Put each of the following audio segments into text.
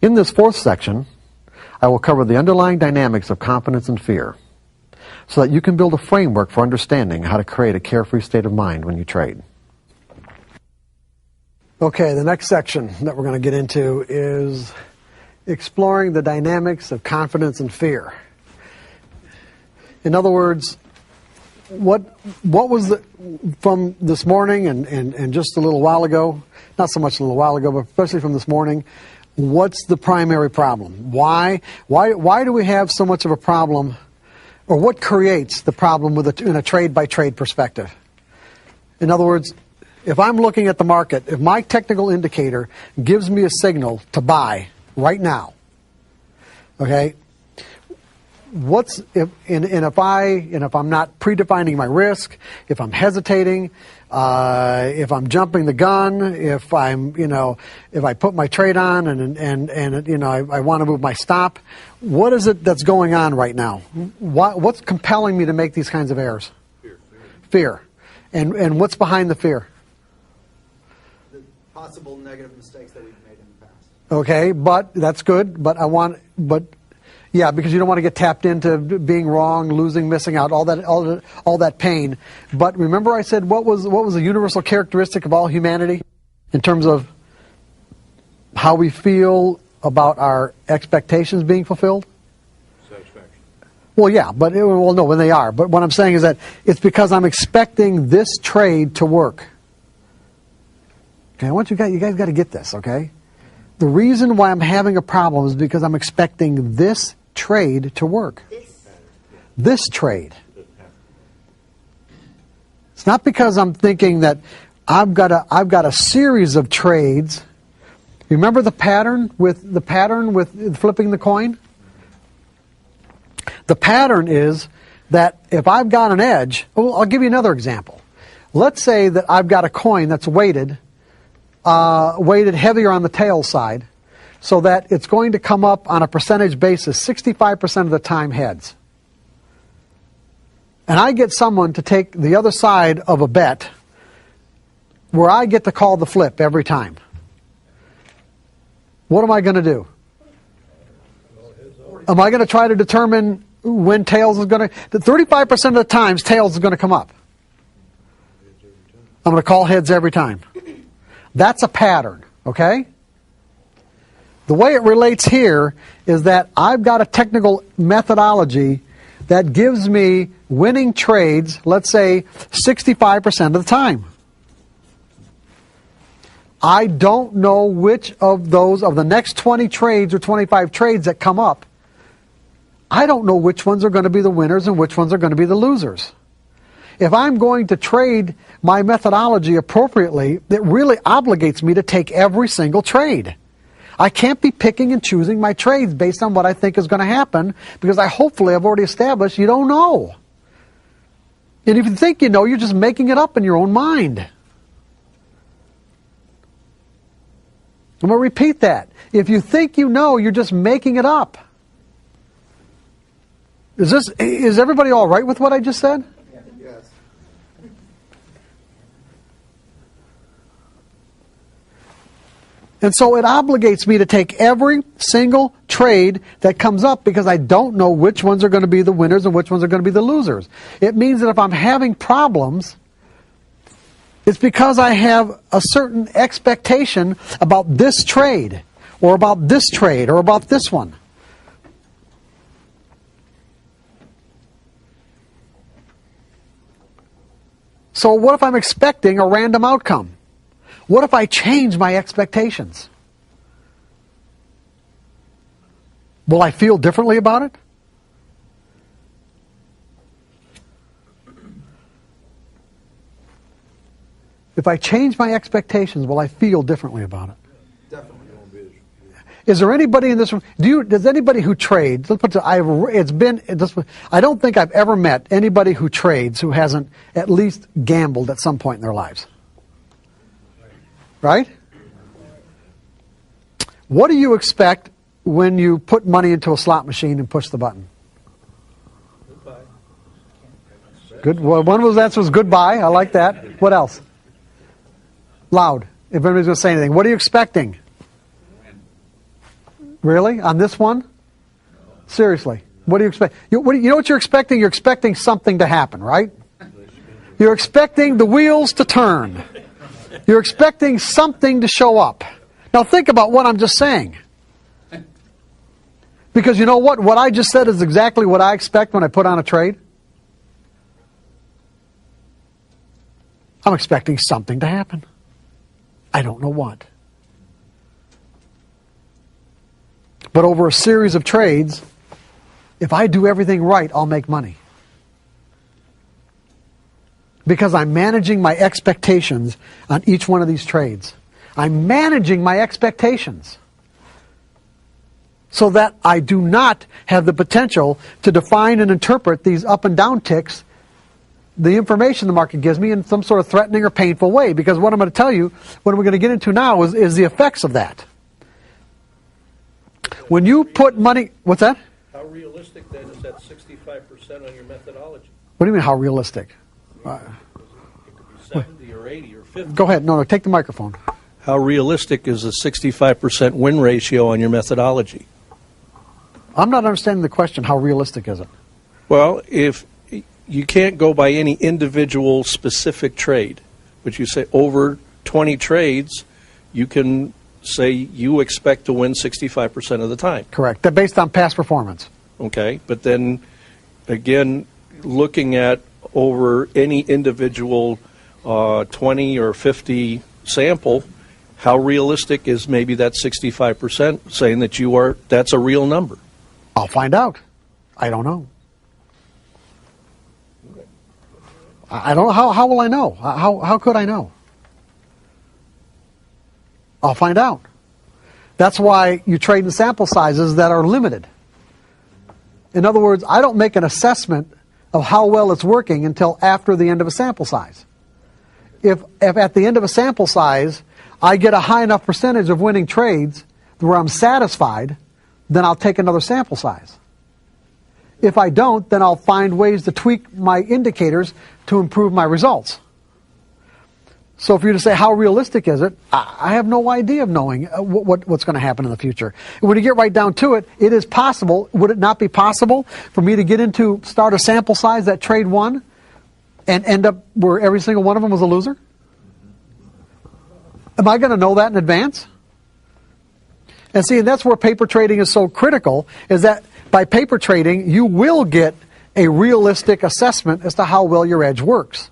In this fourth section, I will cover the underlying dynamics of confidence and fear so that you can build a framework for understanding how to create a carefree state of mind when you trade. Okay, the next section that we're going to get into is exploring the dynamics of confidence and fear. In other words, what was from this morning and just a little while ago, not so much a little while ago, but especially from this morning, what's the primary problem? Why do we have so much of a problem, or what creates the problem in a trade-by-trade perspective? In other words, if I'm looking at the market, if my technical indicator gives me a signal to buy right now, okay, if I'm not predefining my risk, if I'm hesitating, if I'm jumping the gun, if I put my trade on and I want to move my stop, what is it that's going on right now? What's compelling me to make these kinds of errors? Fear. And what's behind the fear? Possible negative mistakes that we've made in the past. Okay, but that's good. Yeah, because you don't want to get tapped into being wrong, losing, missing out, all that pain. But remember, I said what was a universal characteristic of all humanity in terms of how we feel about our expectations being fulfilled? Satisfaction. Well, yeah, no, when they are. But what I'm saying is that it's because I'm expecting this trade to work. Okay, I want you guys got to get this, okay? The reason why I'm having a problem is because I'm expecting this trade to work. This trade. It's not because I'm thinking that I've got a series of trades. Remember the pattern with flipping the coin? The pattern is that if I've got an edge, I'll give you another example. Let's say that I've got a coin that's weighted heavier on the tail side, so that it's going to come up on a percentage basis 65% of the time heads. And I get someone to take the other side of a bet where I get to call the flip every time. What am I going to do? Am I going to try to determine when tails is going to... 35% of the times tails is going to come up. I'm going to call heads every time. That's a pattern, okay? The way it relates here is that I've got a technical methodology that gives me winning trades, let's say 65% of the time. I don't know which of the next 20 trades or 25 trades that come up, I don't know which ones are going to be the winners and which ones are going to be the losers. If I'm going to trade my methodology appropriately, it really obligates me to take every single trade. I can't be picking and choosing my trades based on what I think is going to happen, because hopefully I've already established you don't know. And if you think you know, you're just making it up in your own mind. I'm going to repeat that. If you think you know, you're just making it up. Is everybody all right with what I just said? Yes. And so it obligates me to take every single trade that comes up, because I don't know which ones are going to be the winners and which ones are going to be the losers. It means that if I'm having problems, it's because I have a certain expectation about this trade, or about this trade, or about this one. So what if I'm expecting a random outcome? What if I change my expectations? Will I feel differently about it? If I change my expectations, will I feel differently about it? Definitely. Is there anybody in this room? Does anybody who trades? Let's put it, I don't think I've ever met anybody who trades who hasn't at least gambled at some point in their lives. Right? What do you expect when you put money into a slot machine and push the button? Good. Well, one of those answers was goodbye. I like that. What else? Loud. If anybody's going to say anything. What are you expecting? Really? On this one? Seriously. What do you expect? You know what you're expecting? You're expecting something to happen, right? You're expecting the wheels to turn. You're expecting something to show up. Now think about what I'm just saying. Because you know what? What I just said is exactly what I expect when I put on a trade. I'm expecting something to happen. I don't know what. But over a series of trades, if I do everything right, I'll make money. Because I'm managing my expectations on each one of these trades. I'm managing my expectations so that I do not have the potential to define and interpret these up and down ticks, the information the market gives me, in some sort of threatening or painful way. Because what I'm going to tell you, what we're going to get into now is the effects of that. When you put money... What's that? How realistic then is that 65% on your methodology? What do you mean, how realistic? It could be 70 or 80 or 50. Go ahead. No, take the microphone. How realistic is a 65% win ratio on your methodology? I'm not understanding the question. How realistic is it? Well, if you can't go by any individual specific trade, but you say over 20 trades, you can say you expect to win 65% of the time. Correct. They're based on past performance. Okay, but then again, looking at over any individual 20 or 50 sample, how realistic is maybe that 65% saying that that's a real number? I'll find out. I don't know. I don't know. How will I know? How could I know? I'll find out. That's why you trade in sample sizes that are limited. In other words, I don't make an assessment of how well it's working until after the end of a sample size. If at the end of a sample size, I get a high enough percentage of winning trades where I'm satisfied, then I'll take another sample size. If I don't, then I'll find ways to tweak my indicators to improve my results. So if you're to say, how realistic is it? I have no idea of knowing what's going to happen in the future. And when you get right down to it, it is possible. Would it not be possible for me to start a sample size that trade won and end up where every single one of them was a loser? Am I going to know that in advance? And see, and that's where paper trading is so critical, is that by paper trading, you will get a realistic assessment as to how well your edge works.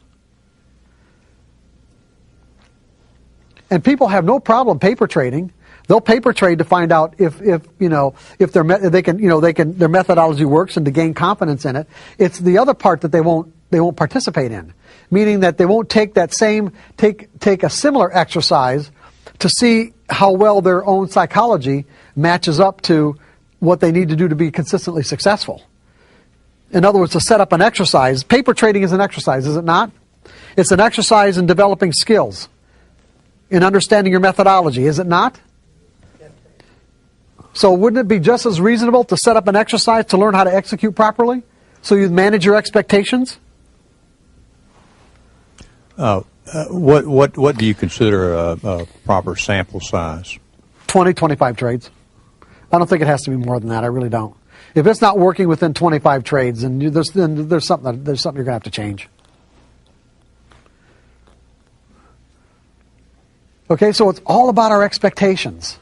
And people have no problem paper trading. They'll paper trade to find out if their methodology works and to gain confidence in it. It's the other part that they won't participate in, meaning that they won't take a similar exercise to see how well their own psychology matches up to what they need to do to be consistently successful. In other words, to set up an exercise. Paper trading is an exercise, is it not? It's an exercise in developing skills, in understanding your methodology, is it not? So wouldn't it be just as reasonable to set up an exercise to learn how to execute properly, so you manage your expectations? What do you consider a proper sample size? 20, 25 trades. I don't think it has to be more than that. I really don't. If it's not working within 25 trades, then there's something you're going to have to change. Okay, so it's all about our expectations.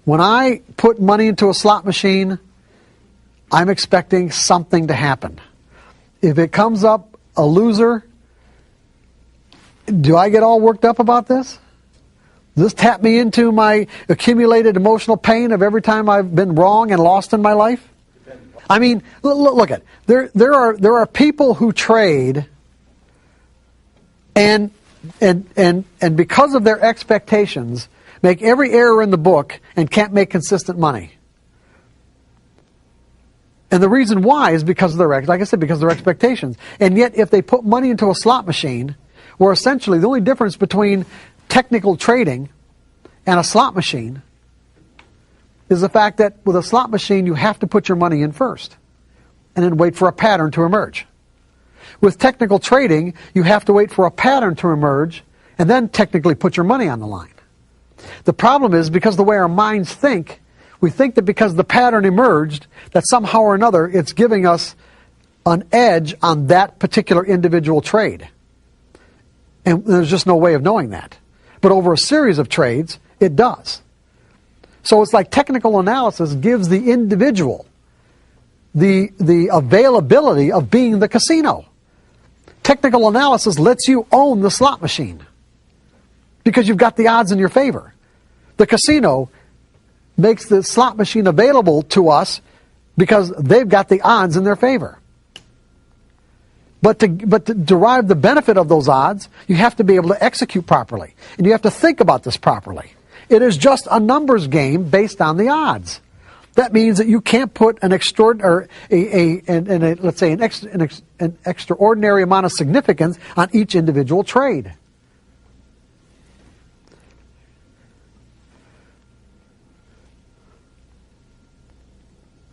When I put money into a slot machine, I'm expecting something to happen. If it comes up a loser, do I get all worked up about this? Does this tap me into my accumulated emotional pain of every time I've been wrong and lost in my life? I mean, look at it. There are people who trade and because of their expectations, make every error in the book and can't make consistent money. And the reason why is because of because of their expectations. And yet, if they put money into a slot machine, where essentially the only difference between technical trading and a slot machine is the fact that with a slot machine, you have to put your money in first and then wait for a pattern to emerge. With technical trading, you have to wait for a pattern to emerge and then technically put your money on the line. The problem is because the way our minds think, we think that because the pattern emerged, that somehow or another it's giving us an edge on that particular individual trade. And there's just no way of knowing that. But over a series of trades, it does. So it's like technical analysis gives the individual the availability of being the casino. Technical analysis lets you own the slot machine because you've got the odds in your favor. The casino makes the slot machine available to us because they've got the odds in their favor. But to derive the benefit of those odds, you have to be able to execute properly. And you have to think about this properly. It is just a numbers game based on the odds. That means that you can't put an extraordinary, let's say an extraordinary amount of significance on each individual trade.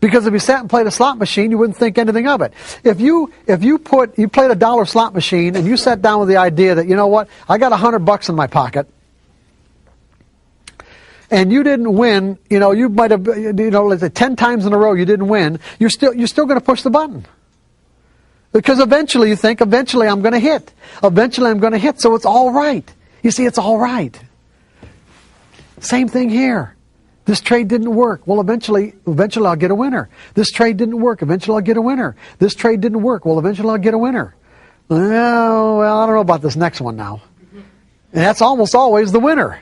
Because if you sat and played a slot machine, you wouldn't think anything of it. If you played a dollar slot machine and you sat down with the idea that, you know what, I got $100 in my pocket, and you didn't win, you might have, let's say 10 times in a row you didn't win, you're still going to push the button. Because eventually you think, eventually I'm going to hit. Eventually I'm going to hit, so it's all right. You see, it's all right. Same thing here. This trade didn't work. Well, eventually I'll get a winner. This trade didn't work. Eventually I'll get a winner. This trade didn't work. Well, eventually I'll get a winner. Well, I don't know about this next one now. And that's almost always the winner.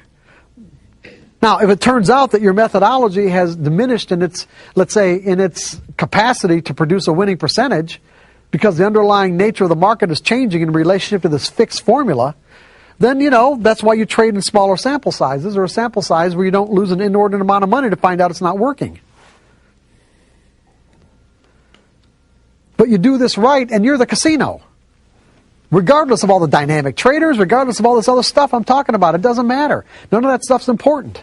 Now, if it turns out that your methodology has diminished in its, let's say, in its capacity to produce a winning percentage, because the underlying nature of the market is changing in relationship to this fixed formula, then, that's why you trade in smaller sample sizes, or a sample size where you don't lose an inordinate amount of money to find out it's not working. But you do this right, and you're the casino. Regardless of all the dynamic traders, regardless of all this other stuff I'm talking about, it doesn't matter. None of that stuff's important.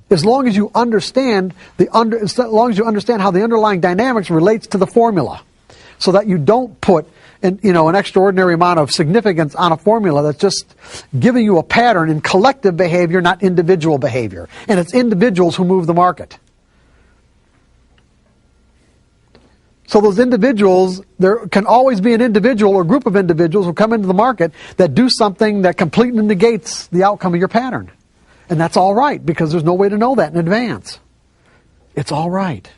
As long as you understand as long as you understand how the underlying dynamics relates to the formula, so that you don't put an extraordinary amount of significance on a formula that's just giving you a pattern in collective behavior, not individual behavior. And it's individuals who move the market. So those individuals, there can always be an individual or group of individuals who come into the market that do something that completely negates the outcome of your pattern. And that's all right, because there's no way to know that in advance. It's all right.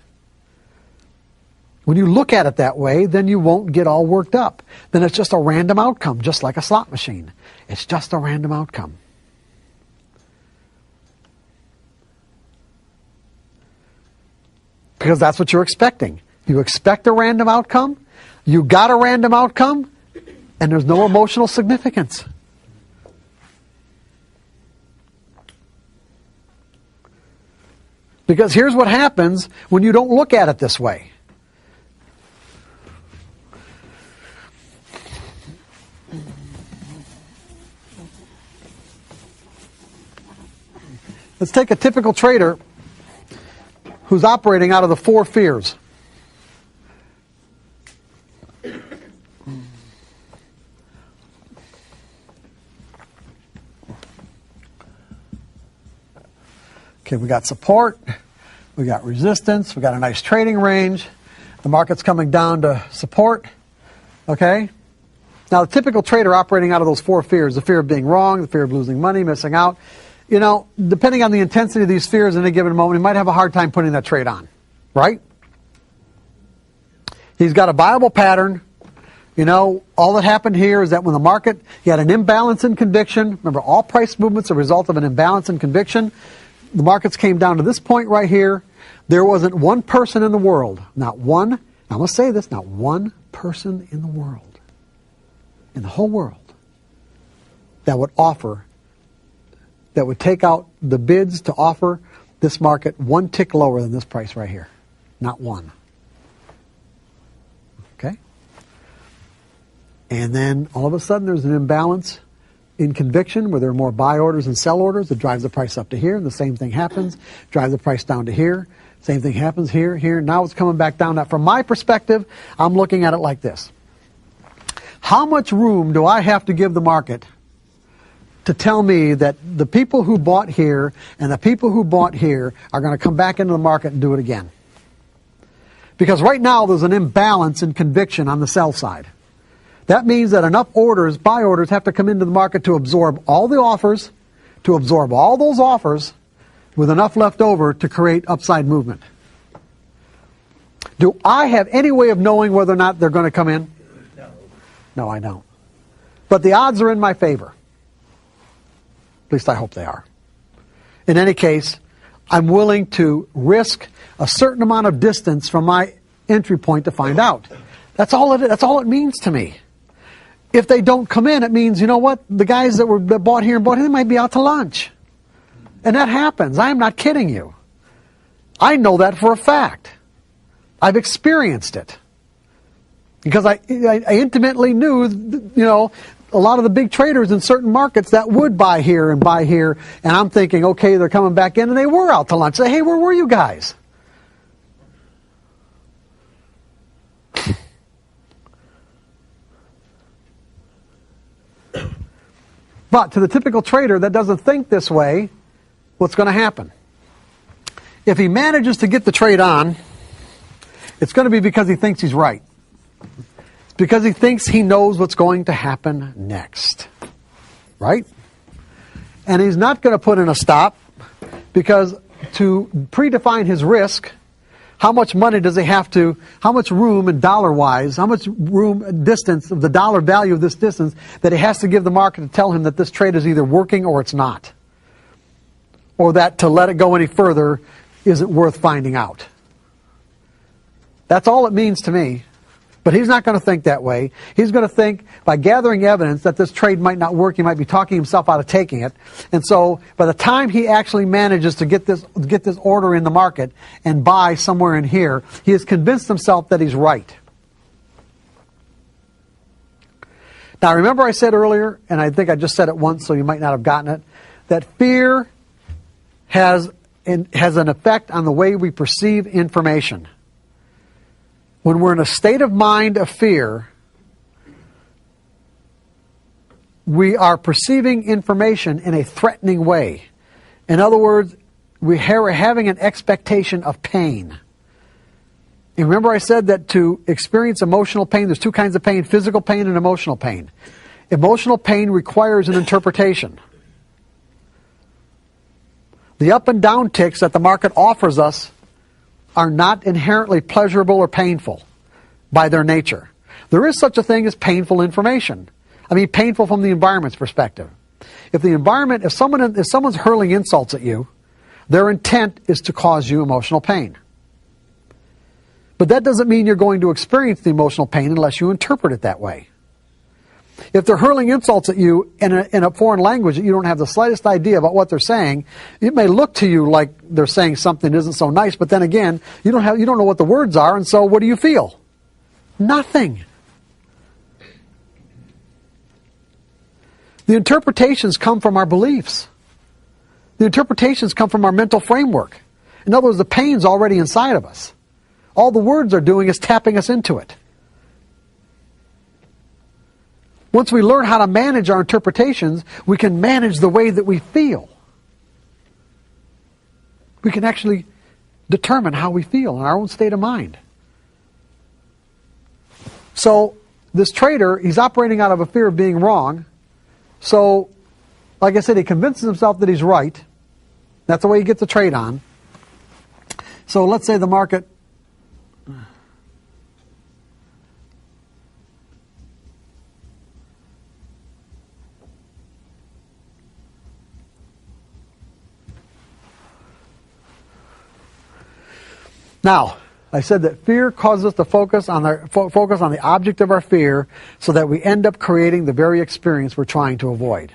When you look at it that way, then you won't get all worked up. Then it's just a random outcome, just like a slot machine. It's just a random outcome. Because that's what you're expecting. You expect a random outcome, you got a random outcome, and there's no emotional significance. Because here's what happens when you don't look at it this way. Let's take a typical trader who's operating out of the 4 fears. Okay, we got support, we got resistance, we got a nice trading range. The market's coming down to support. Okay? Now, the typical trader operating out of those 4 fears, the fear of being wrong, the fear of losing money, missing out, depending on the intensity of these fears in a given moment, he might have a hard time putting that trade on. Right? He's got a viable pattern. All that happened here is that when the market, he had an imbalance in conviction. Remember, all price movements are a result of an imbalance in conviction. The markets came down to this point right here. There wasn't one person in the world, not one, I'm going to say this, not one person in the world, in the whole world, that would take out the bids to offer this market one tick lower than this price right here. Not one. Okay? And then all of a sudden there's an imbalance in conviction where there are more buy orders and sell orders that drives the price up to here, and the same thing happens, drive the price down to here, same thing happens here, here. Now it's coming back down. Now from my perspective, I'm looking at it like this. How much room do I have to give the market to tell me that the people who bought here and the people who bought here are going to come back into the market and do it again. Because right now there's an imbalance in conviction on the sell side. That means that enough orders, buy orders, have to come into the market to absorb all the offers, to absorb all those offers, with enough left over to create upside movement. Do I have any way of knowing whether or not they're going to come in? No, I don't. But the odds are in my favor. At least I hope they are. In any case, I'm willing to risk a certain amount of distance from my entry point to find out. That's all it means to me. If they don't come in, it means, you know what, the guys that bought here and bought here, they might be out to lunch. And that happens. I am not kidding you. I know that for a fact. I've experienced it. Because I intimately knew, you know, a lot of the big traders in certain markets that would buy here. And I'm thinking, okay, they're coming back in, and they were out to lunch. Say, hey, where were you guys? But to the typical trader that doesn't think this way, what's going to happen? If he manages to get the trade on, it's going to be because he thinks he's right. Because he thinks he knows what's going to happen next. Right? And he's not going to put in a stop, because to predefine his risk, how much money does he have to, how much room and dollar-wise, how much room, distance, of the dollar value of this distance that he has to give the market to tell him that this trade is either working or it's not. Or that to let it go any further isn't worth finding out. That's all it means to me. But he's not going to think that way. He's going to think, by gathering evidence that this trade might not work, he might be talking himself out of taking it. And so by the time he actually manages to get this order in the market and buy somewhere in here, he has convinced himself that he's right. Now remember I said earlier, and I think I just said it once so you might not have gotten it, that fear has an effect on the way we perceive information. When we're in a state of mind of fear, we are perceiving information in a threatening way. In other words, we're having an expectation of pain. And remember I said that to experience emotional pain, there's two kinds of pain: physical pain and emotional pain. Emotional pain requires an interpretation. The up and down ticks that the market offers us are not inherently pleasurable or painful by their nature. There is such a thing as painful information. I mean, painful from the environment's perspective. If someone's hurling insults at you, their intent is to cause you emotional pain. But that doesn't mean you're going to experience the emotional pain unless you interpret it that way. If they're hurling insults at you in a foreign language that you don't have the slightest idea about what they're saying, it may look to you like they're saying something that isn't so nice, but then again, you don't know what the words are, and so what do you feel? Nothing. The interpretations come from our beliefs. The interpretations come from our mental framework. In other words, the pain's already inside of us. All the words are doing is tapping us into it. Once we learn how to manage our interpretations, we can manage the way that we feel. We can actually determine how we feel in our own state of mind. So this trader, he's operating out of a fear of being wrong. So, like I said, he convinces himself that he's right. That's the way he gets the trade on. So let's say the market... Now, I said that fear causes us to focus on the object of our fear, so that we end up creating the very experience we're trying to avoid.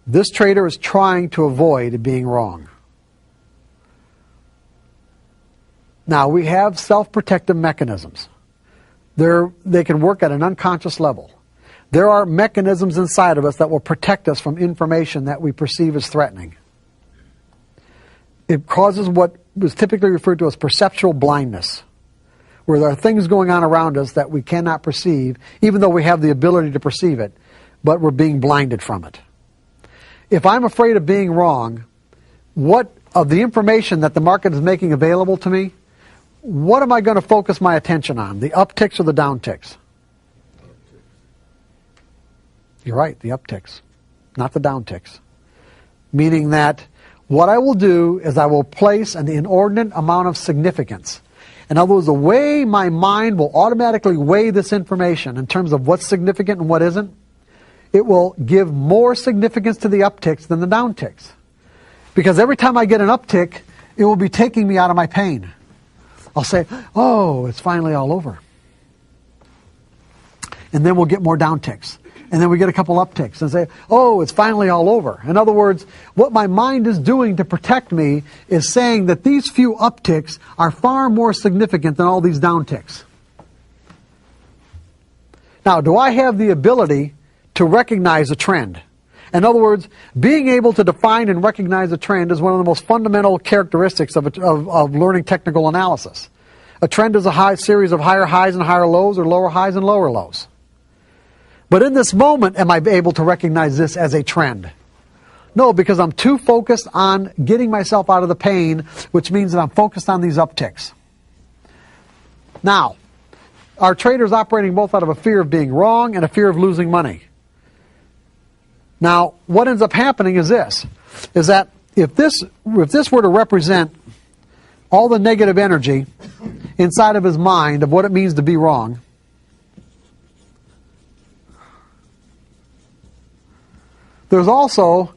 This trader is trying to avoid being wrong. Now, we have self-protective mechanisms. They can work at an unconscious level. There are mechanisms inside of us that will protect us from information that we perceive as threatening. It causes what is typically referred to as perceptual blindness, where there are things going on around us that we cannot perceive, even though we have the ability to perceive it, but we're being blinded from it. if I'm afraid of being wrong, what of the information that the market is making available to me, what am I going to focus my attention on, the upticks or the downticks? You're right, the upticks, not the downticks. Meaning that what I will do is I will place an inordinate amount of significance. In other words, the way my mind will automatically weigh this information in terms of what's significant and what isn't, it will give more significance to the upticks than the downticks. Because every time I get an uptick, it will be taking me out of my pain. I'll say, oh, it's finally all over. And then we'll get more downticks. And then we get a couple upticks and say, oh, it's finally all over. In other words, what my mind is doing to protect me is saying that these few upticks are far more significant than all these downticks. Now, do I have the ability to recognize a trend? In other words, being able to define and recognize a trend is one of the most fundamental characteristics of learning technical analysis. A trend is a series of higher highs and higher lows, or lower highs and lower lows. But in this moment, am I able to recognize this as a trend? No, because I'm too focused on getting myself out of the pain, which means that I'm focused on these upticks. Now, our traders operating both out of a fear of being wrong and a fear of losing money. Now, what ends up happening is this, is that if this were to represent all the negative energy inside of his mind of what it means to be wrong, there's also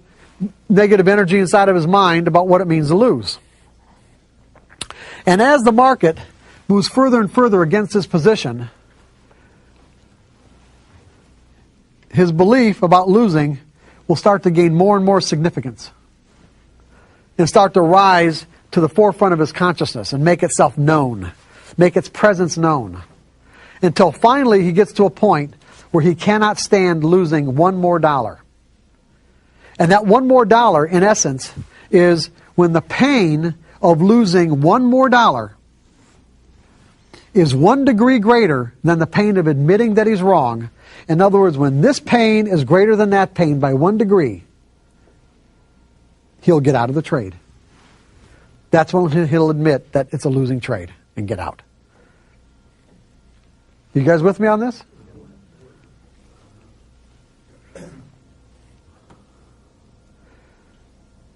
negative energy inside of his mind about what it means to lose. And as the market moves further and further against his position, his belief about losing will start to gain more and more significance and start to rise to the forefront of his consciousness and make itself known, make its presence known, until finally he gets to a point where he cannot stand losing one more dollar. And that one more dollar, in essence, is when the pain of losing one more dollar is 1 degree greater than the pain of admitting that he's wrong. In other words, when this pain is greater than that pain by 1 degree, he'll get out of the trade. That's when he'll admit that it's a losing trade and get out. You guys with me on this?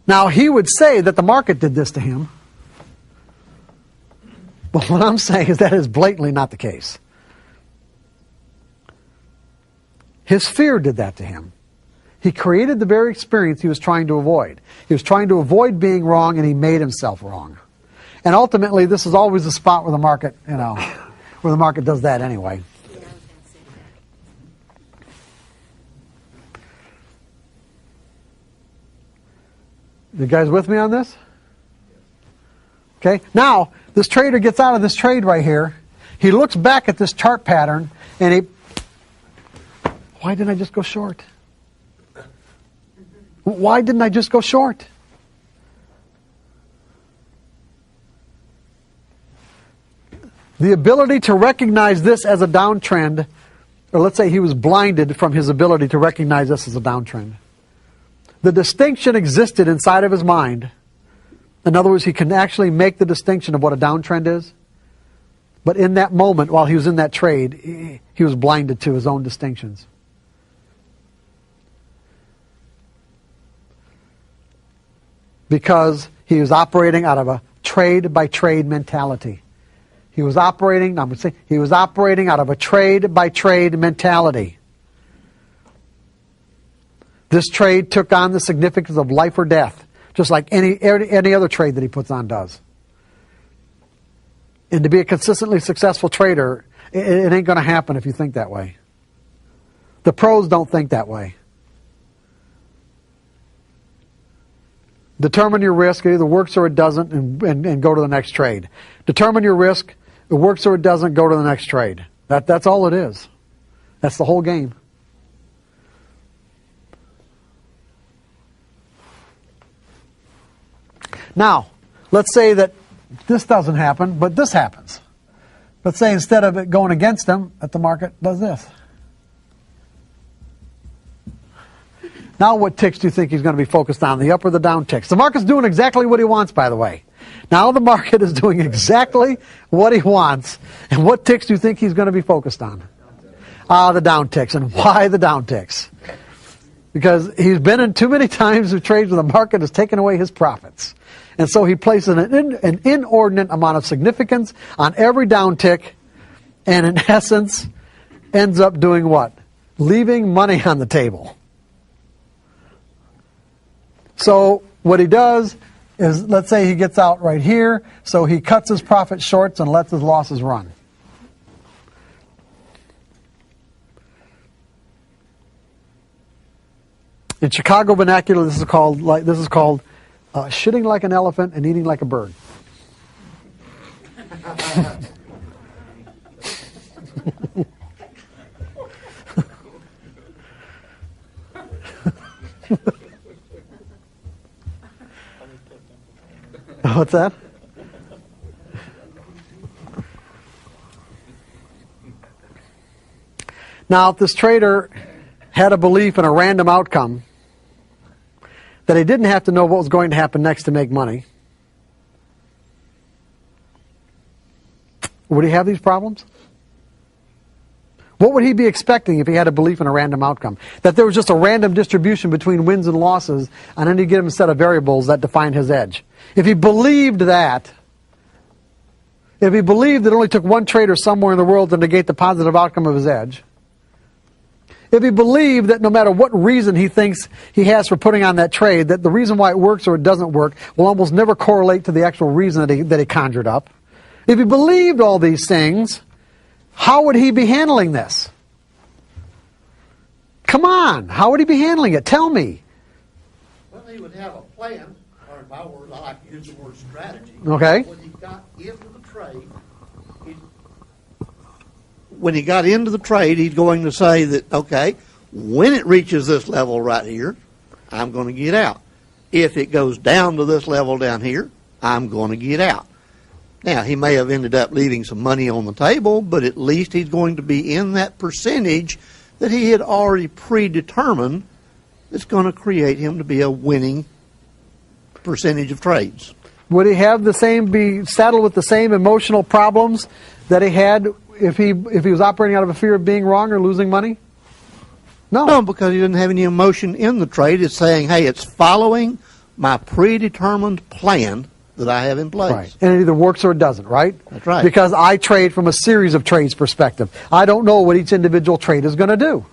Now, he would say that the market did this to him. But what I'm saying is that is blatantly not the case. His fear did that to him. He created the very experience he was trying to avoid. He was trying to avoid being wrong, and he made himself wrong. And ultimately, this is always the spot where the market, where the market does that anyway. You guys with me on this? Okay, now, this trader gets out of this trade right here. He looks back at this chart pattern, and why didn't I just go short? Why didn't I just go short? The ability to recognize this as a downtrend, or let's say he was blinded from his ability to recognize this as a downtrend. The distinction existed inside of his mind. In other words, he can actually make the distinction of what a downtrend is. But in that moment, while he was in that trade, he was blinded to his own distinctions. Because he was operating out of a trade-by-trade mentality. He was operating out of a trade-by-trade mentality. This trade took on the significance of life or death, just like any other trade that he puts on does. And to be a consistently successful trader, it ain't going to happen if you think that way. The pros don't think that way. Determine your risk. It either works or it doesn't, and go to the next trade. Determine your risk. It works or it doesn't, go to the next trade. That's all it is. That's the whole game. Now, let's say that this doesn't happen, but this happens. Let's say instead of it going against him, that the market does this. Now what ticks do you think he's going to be focused on, the up or the down ticks? The market's doing exactly what he wants, by the way. Now the market is doing exactly what he wants. And what ticks do you think he's going to be focused on? The down ticks. And why the down ticks? Because he's been in too many times of trades where the market has taken away his profits. And so he places an inordinate amount of significance on every down tick, and in essence ends up doing what? Leaving money on the table. So what he does is, let's say he gets out right here, so he cuts his profit shorts and lets his losses run. In Chicago vernacular, this is called shitting like an elephant and eating like a bird. What's that? Now, if this trader had a belief in a random outcome, that he didn't have to know what was going to happen next to make money, would he have these problems? What would he be expecting if he had a belief in a random outcome? That there was just a random distribution between wins and losses on any given set of variables that defined his edge. If he believed that, if he believed that it only took one trader somewhere in the world to negate the positive outcome of his edge, if he believed that no matter what reason he thinks he has for putting on that trade, that the reason why it works or it doesn't work will almost never correlate to the actual reason that he conjured up. If he believed all these things, how would he be handling this? Come on, how would he be handling it? Tell me. Well, he would have a plan, or in my words, I like to use the word strategy. Okay. When he got into the trade, he's going to say that, okay, when it reaches this level right here, I'm going to get out. If it goes down to this level down here, I'm going to get out. Now, he may have ended up leaving some money on the table, but at least he's going to be in that percentage that he had already predetermined that's going to create him to be a winning percentage of trades. Would he have be saddled with the same emotional problems that he had if he was operating out of a fear of being wrong or losing money? No, because he didn't have any emotion in the trade. It's saying, hey, it's following my predetermined plan that I have in place. Right. And it either works or it doesn't, right? That's right. Because I trade from a series of trades perspective. I don't know what each individual trade is going to do.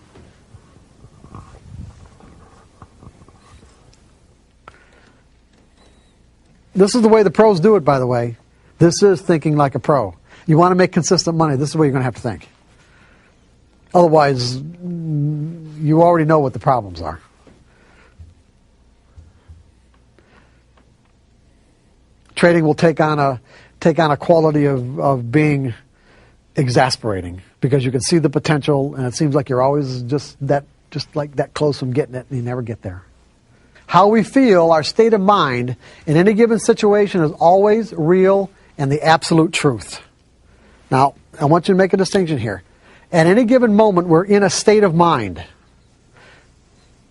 This is the way the pros do it, by the way. This is thinking like a pro. You want to make consistent money, this is what you're going to have to think. Otherwise, you already know what the problems are. Trading will take on a quality of being exasperating because you can see the potential and it seems like you're always just like that close from getting it and you never get there. How we feel, our state of mind in any given situation is always real and the absolute truth. Now, I want you to make a distinction here. At any given moment, we're in a state of mind.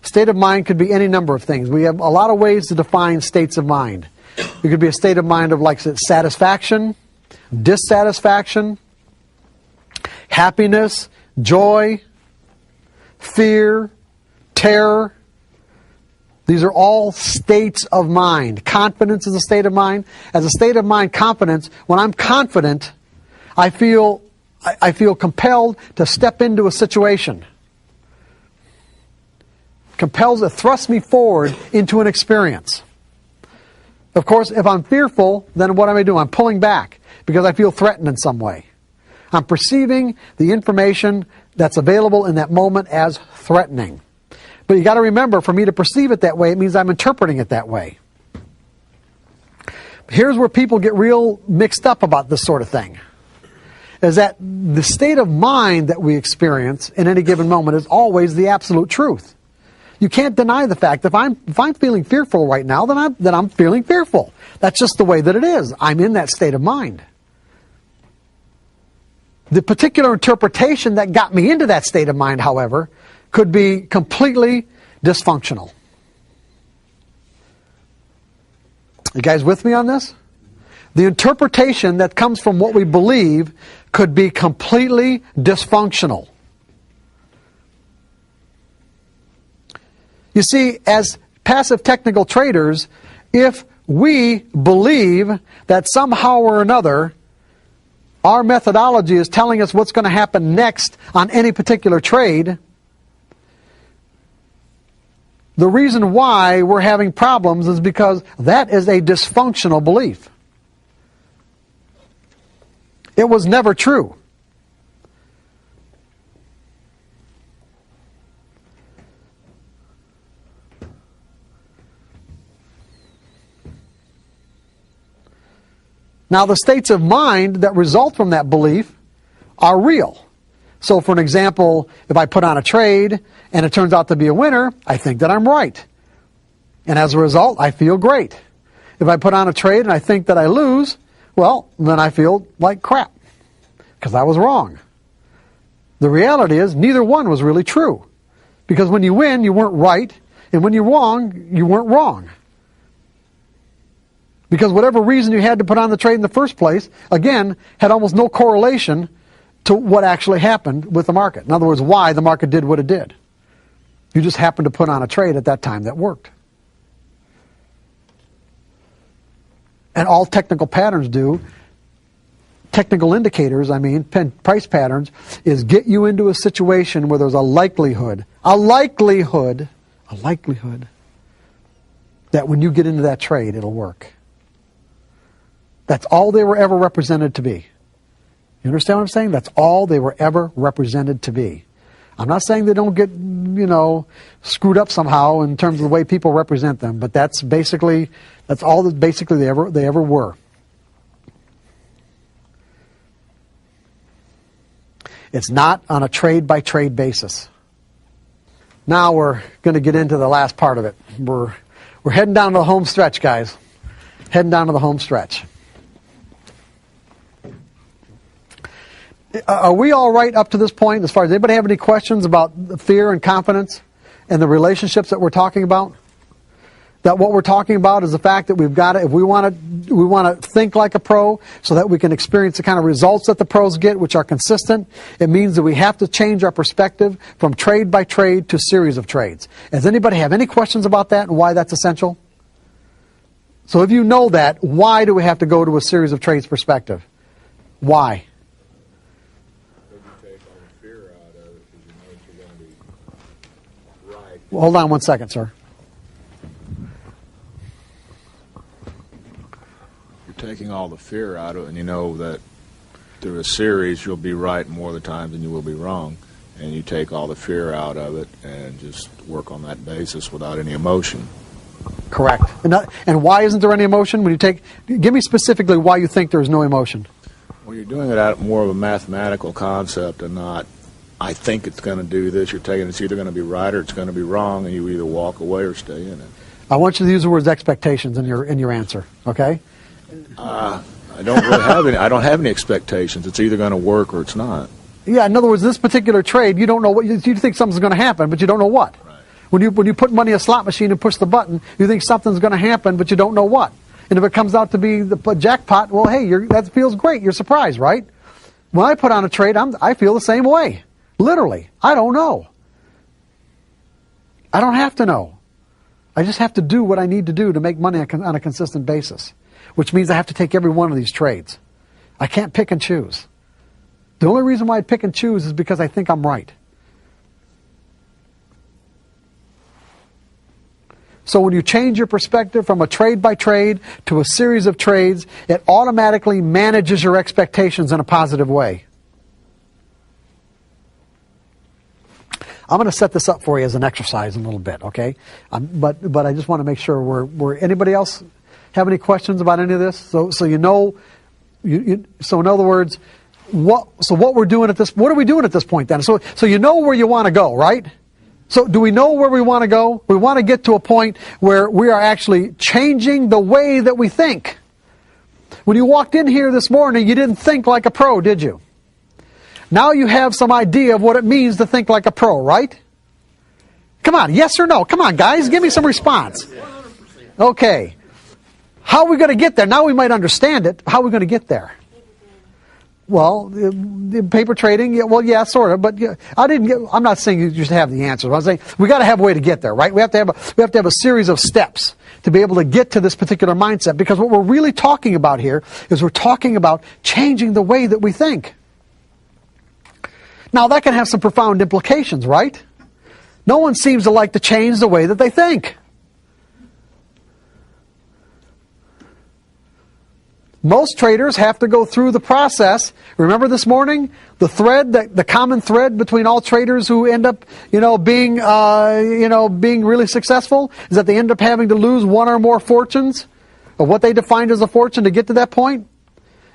State of mind could be any number of things. We have a lot of ways to define states of mind. It could be a state of mind of like satisfaction, dissatisfaction, happiness, joy, fear, terror. These are all states of mind. Confidence is a state of mind. As a state of mind, confidence, when I'm confident, I feel compelled to step into a situation. Compels to thrust me forward into an experience. Of course, if I'm fearful, then what am I doing? I'm pulling back because I feel threatened in some way. I'm perceiving the information that's available in that moment as threatening. But you got to remember, for me to perceive it that way, it means I'm interpreting it that way. Here's where people get real mixed up about this sort of thing. Is that the state of mind that we experience in any given moment is always the absolute truth. You can't deny the fact if I'm feeling fearful right now, then I'm feeling fearful. That's just the way that it is. I'm in that state of mind. The particular interpretation that got me into that state of mind, however, could be completely dysfunctional. You guys with me on this? The interpretation that comes from what we believe could be completely dysfunctional. You see, as passive technical traders, if we believe that somehow or another our methodology is telling us what's going to happen next on any particular trade, the reason why we're having problems is because that is a dysfunctional belief. It was never true. Now, the states of mind that result from that belief are real. So, for an example, if I put on a trade and it turns out to be a winner, I think that I'm right. And as a result, I feel great. If I put on a trade and I think that I lose, well, then I feel like crap because I was wrong. The reality is neither one was really true. Because when you win, you weren't right. And when you're wrong, you weren't wrong. Because whatever reason you had to put on the trade in the first place, again, had almost no correlation to what actually happened with the market. In other words, why the market did what it did. You just happened to put on a trade at that time that worked. And all technical patterns do, technical indicators, price patterns, is get you into a situation where there's a likelihood that when you get into that trade, it'll work. That's all they were ever represented to be. You understand what I'm saying? That's all they were ever represented to be. I'm not saying they don't get, screwed up somehow in terms of the way people represent them, but that's all that basically they ever were. It's not on a trade-by-trade basis. Now we're going to get into the last part of it. We're heading down to the home stretch, guys. Heading down to the home stretch. Are we all right up to this point? As far as anybody have any questions about fear and confidence and the relationships that we're talking about? That what we're talking about is the fact that we've got to, if we want to think like a pro so that we can experience the kind of results that the pros get, which are consistent, it means that we have to change our perspective from trade by trade to series of trades. Does anybody have any questions about that and why that's essential? So if you know that, why do we have to go to a series of trades perspective? Why? Well, hold on one second, sir. You're taking all the fear out of it, and you know that through a series you'll be right more of the time than you will be wrong. And you take all the fear out of it and just work on that basis without any emotion. Correct. And why isn't there any emotion? Give me specifically why you think there's no emotion. Well, you're doing it out of more of a mathematical concept and not, I think it's going to do this. You're taking it's either going to be right or it's going to be wrong, and you either walk away or stay in it. I want you to use the words expectations in your answer. Okay? I don't really have any. I don't have any expectations. It's either going to work or it's not. Yeah. In other words, this particular trade, you don't know what you think something's going to happen, but you don't know what. Right. When you put money in a slot machine and push the button, you think something's going to happen, but you don't know what. And if it comes out to be the jackpot, well, hey, that feels great. You're surprised, right? When I put on a trade, I feel the same way. Literally, I don't know. I don't have to know. I just have to do what I need to do to make money on a consistent basis, which means I have to take every one of these trades. I can't pick and choose. The only reason why I pick and choose is because I think I'm right. So when you change your perspective from a trade by trade to a series of trades, it automatically manages your expectations in a positive way. I'm going to set this up for you as an exercise in a little bit, okay? But I just want to make sure we're anybody else have any questions about any of this? So you know, so in other words, what we're doing what are we doing at this point then? So you know where you want to go, right? So do we know where we want to go? We want to get to a point where we are actually changing the way that we think. When you walked in here this morning, you didn't think like a pro, did you? Now you have some idea of what it means to think like a pro, right? Come on, yes or no? Come on, guys, give me some response. Okay. How are we going to get there? Now we might understand it. How are we going to get there? Well, the paper trading, yeah, sort of, but I'm not saying you just have the answers. I'm saying we got to have a way to get there, right? We have to have a series of steps to be able to get to this particular mindset, because what we're really talking about here is we're talking about changing the way that we think. Now, that can have some profound implications, right? No one seems to like to change the way that they think. Most traders have to go through the process. Remember this morning, the common thread between all traders who end up, being really successful is that they end up having to lose one or more fortunes of what they defined as a fortune to get to that point.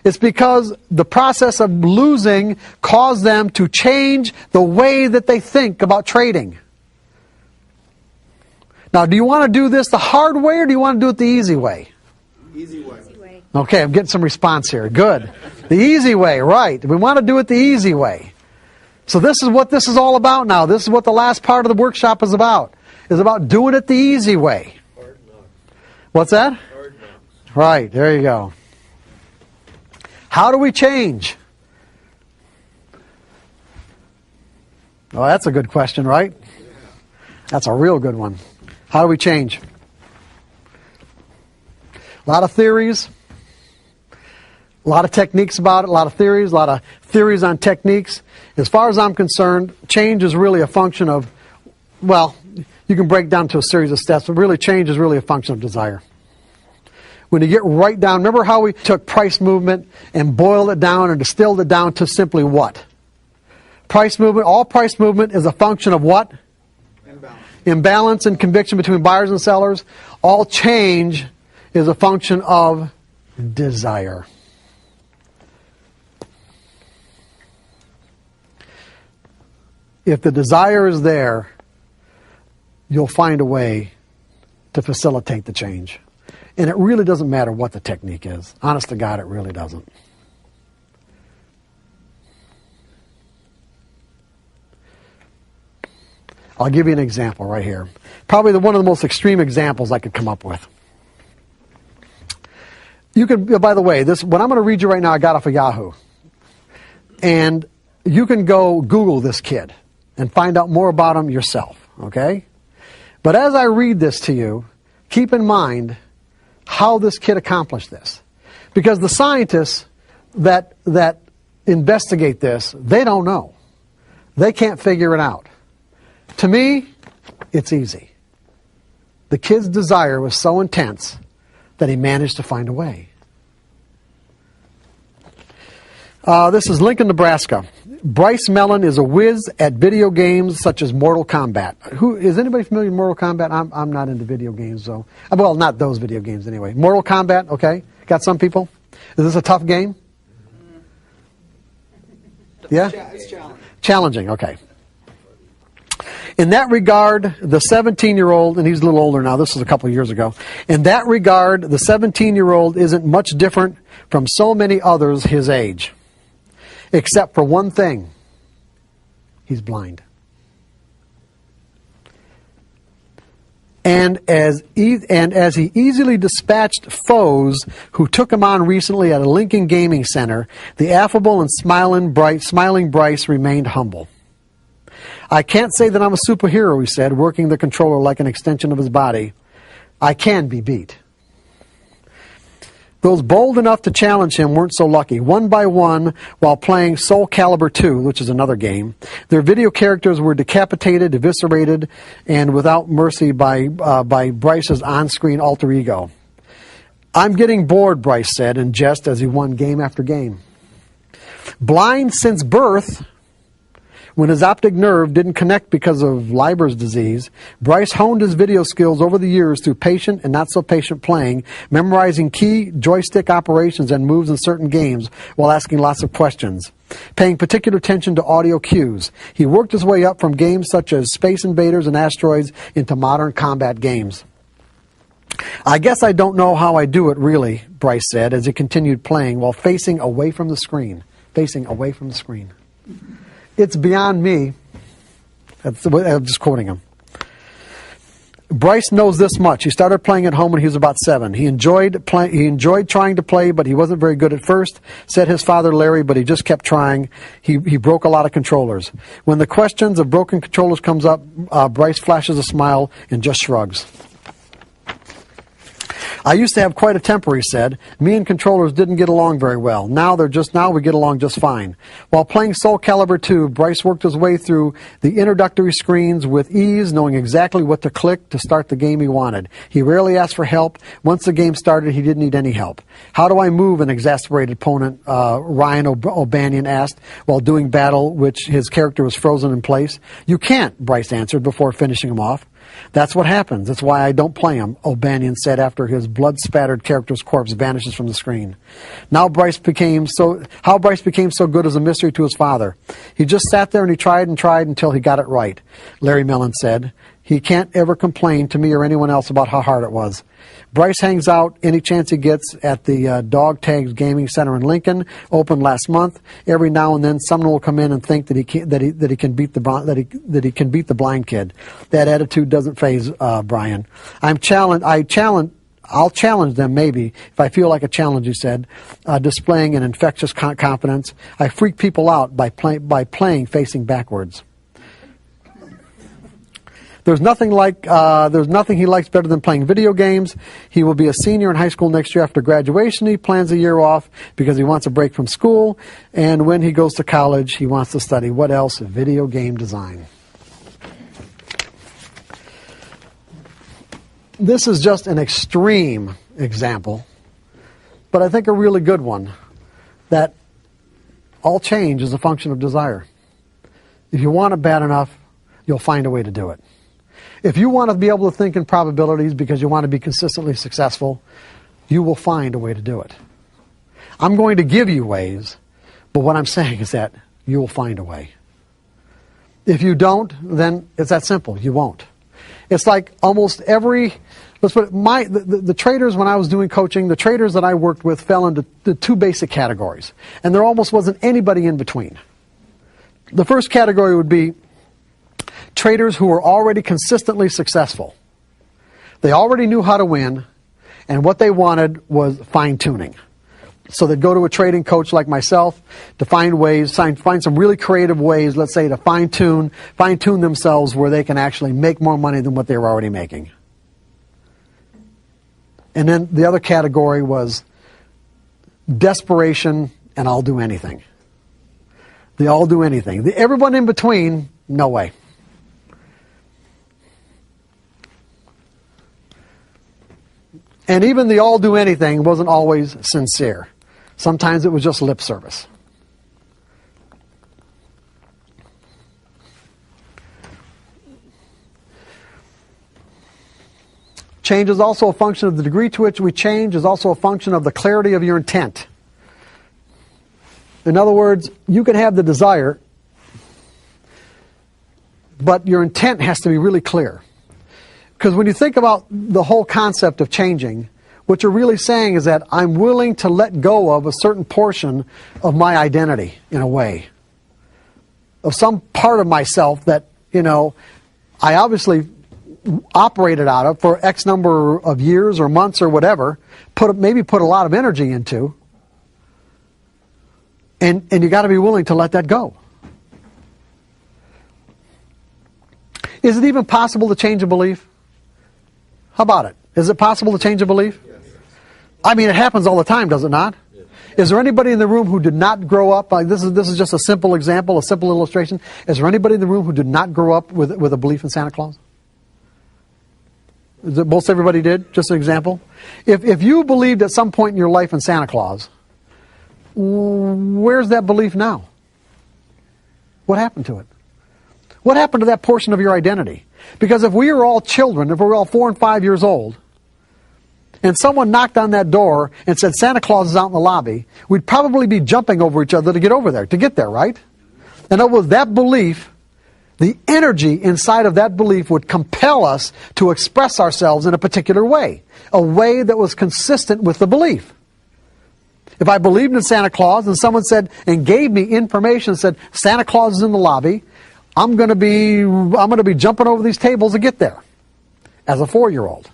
It's because the process of losing caused them to change the way that they think about trading. Now, do you want to do this the hard way, or do you want to do it the easy way? Easy way. Okay, I'm getting some response here. Good. The easy way, right. We want to do it the easy way. So this is what this is all about now. This is what the last part of the workshop is about. It's about doing it the easy way. Hard knocks. What's that? Hard knocks. Right, there you go. How do we change? Well, that's a good question, right? That's a real good one. How do we change? A lot of theories. A lot of techniques about it, a lot of theories on techniques. As far as I'm concerned, change is really a function of, well, you can break down to a series of steps, but really change is really a function of desire. When you get right down, remember how we took price movement and boiled it down and distilled it down to simply what? Price movement, all price movement is a function of what? Imbalance and conviction between buyers and sellers. All change is a function of desire. If the desire is there, you'll find a way to facilitate the change. And it really doesn't matter what the technique is. Honest to God, it really doesn't. I'll give you an example right here. Probably one of the most extreme examples I could come up with. You can, by the way, what I'm going to read you right now, I got off of Yahoo. And you can go Google this kid and find out more about him yourself, okay? But as I read this to you, keep in mind how this kid accomplished this. Because the scientists that investigate this, they don't know. They can't figure it out. To me, it's easy. The kid's desire was so intense that he managed to find a way. This is Lincoln, Nebraska. Bryce Mellon is a whiz at video games such as Mortal Kombat. Is anybody familiar with Mortal Kombat? I'm not into video games, though. Well, not those video games anyway. Mortal Kombat, okay. Got some people? Is this a tough game? Yeah? It's challenging. Challenging, okay. In that regard, the 17-year-old, and he's a little older now, this was a couple of years ago. In that regard, the 17-year-old isn't much different from so many others his age. Except for one thing. He's blind. And as he easily dispatched foes who took him on recently at a Lincoln Gaming Center, the affable and smiling Bryce remained humble. I can't say that I'm a superhero, he said, working the controller like an extension of his body. I can be beat. Those bold enough to challenge him weren't so lucky. One by one, while playing Soul Calibur 2, which is another game, their video characters were decapitated, eviscerated, and without mercy by Bryce's on-screen alter ego. I'm getting bored, Bryce said in jest as he won game after game. Blind since birth, when his optic nerve didn't connect because of Leiber's disease, Bryce honed his video skills over the years through patient and not so patient playing, memorizing key joystick operations and moves in certain games while asking lots of questions, paying particular attention to audio cues. He worked his way up from games such as Space Invaders and Asteroids into modern combat games. I guess I don't know how I do it, really, Bryce said as he continued playing while facing away from the screen. Facing away from the screen. It's beyond me. I'm just quoting him. Bryce knows this much. He started playing at home when he was about 7. He enjoyed trying to play, but he wasn't very good at first, said his father Larry, but he just kept trying. He broke a lot of controllers. When the questions of broken controllers comes up, Bryce flashes a smile and just shrugs. I used to have quite a temper, he said. Me and controllers didn't get along very well. Now we get along just fine. While playing Soul Calibur 2, Bryce worked his way through the introductory screens with ease, knowing exactly what to click to start the game he wanted. He rarely asked for help. Once the game started, he didn't need any help. How do I move an exasperated opponent, Ryan O'Banion asked, while doing battle, which his character was frozen in place. You can't, Bryce answered before finishing him off. That's what happens. That's why I don't play him, O'Banion said after his blood-spattered character's corpse vanishes from the screen. How Bryce became so good is a mystery to his father. He just sat there and he tried until he got it right, Larry Mellon said. He can't ever complain to me or anyone else about how hard it was. Bryce hangs out any chance he gets at the Dog Tags Gaming Center in Lincoln, opened last month. Every now and then, someone will come in and think that he can beat the blind kid. That attitude doesn't faze Brian. I'll challenge them maybe if I feel like a challenge, he said, displaying an infectious confidence. I freak people out by playing facing backwards. There's nothing he likes better than playing video games. He will be a senior in high school next year after graduation. He plans a year off because he wants a break from school. And when he goes to college, he wants to study, what else? Video game design. This is just an extreme example, but I think a really good one, that all change is a function of desire. If you want it bad enough, you'll find a way to do it. If you want to be able to think in probabilities because you want to be consistently successful, you will find a way to do it. I'm going to give you ways, but what I'm saying is that you will find a way. If you don't, then it's that simple. You won't. It's like almost every, let's put it, the traders, when I was doing coaching, the traders that I worked with fell into the 2 basic categories, and there almost wasn't anybody in between. The first category would be traders who were already consistently successful. They already knew how to win, and what they wanted was fine-tuning. So they'd go to a trading coach like myself to find some really creative ways, let's say, to fine-tune themselves where they can actually make more money than what they were already making. And then the other category was desperation and I'll do anything. The all do anything. Everyone in between, no way. And even the all do anything wasn't always sincere. Sometimes it was just lip service. Change is also a function of the degree to which we change, is also a function of the clarity of your intent. In other words, you can have the desire, but your intent has to be really clear. Because when you think about the whole concept of changing, what you're really saying is that I'm willing to let go of a certain portion of my identity, in a way. Of some part of myself that, I obviously operated out of for X number of years or months or whatever, maybe put a lot of energy into, and you got to be willing to let that go. Is it even possible to change a belief? How about it? Is it possible to change a belief? Yes. I mean, it happens all the time, does it not? Yes. Is there anybody in the room who did not grow up, like this is just a simple example, a simple illustration. Is there anybody in the room who did not grow up with a belief in Santa Claus? Is it most everybody did? Just an example. If you believed at some point in your life in Santa Claus, where's that belief now? What happened to it? What happened to that portion of your identity? Because if we were all children, if we were all 4 and 5 years old, and someone knocked on that door and said, Santa Claus is out in the lobby, we'd probably be jumping over each other to get there, right? And it was that belief, the energy inside of that belief would compel us to express ourselves in a particular way, a way that was consistent with the belief. If I believed in Santa Claus and someone said, and gave me information and said, Santa Claus is in the lobby, I'm going to be jumping over these tables to get there. as a 4-year-old.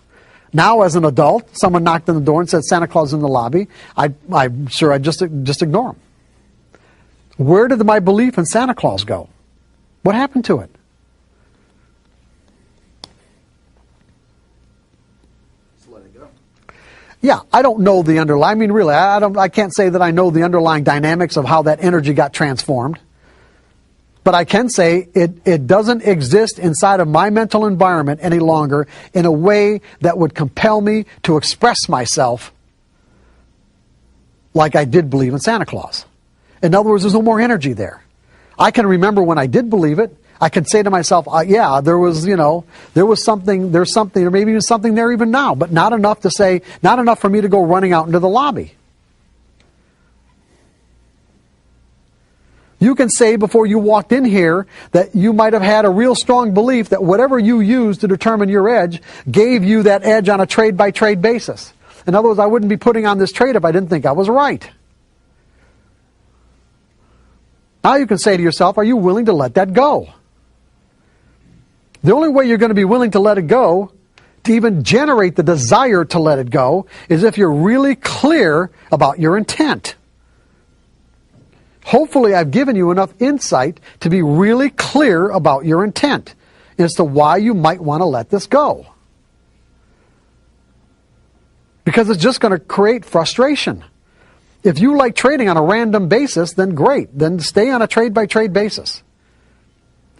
Now, as an adult, someone knocked on the door and said Santa Claus is in the lobby. I'm sure I'd just ignore him. Where did my belief in Santa Claus go? What happened to it? Just let it go. Yeah, I don't know the underlying. I mean, really, I can't say that I know the underlying dynamics of how that energy got transformed. But I can say it doesn't exist inside of my mental environment any longer in a way that would compel me to express myself like I did believe in Santa Claus. In other words, there's no more energy there. I can remember when I did believe it. I can say to myself, yeah, there's something, or maybe even something there even now, but not enough for me to go running out into the lobby. You can say before you walked in here that you might have had a real strong belief that whatever you used to determine your edge gave you that edge on a trade-by-trade basis. In other words, I wouldn't be putting on this trade if I didn't think I was right. Now you can say to yourself, are you willing to let that go? The only way you're going to be willing to let it go, to even generate the desire to let it go, is if you're really clear about your intent. Hopefully I've given you enough insight to be really clear about your intent as to why you might want to let this go. Because it's just going to create frustration. If you like trading on a random basis, then great. Then stay on a trade-by-trade basis.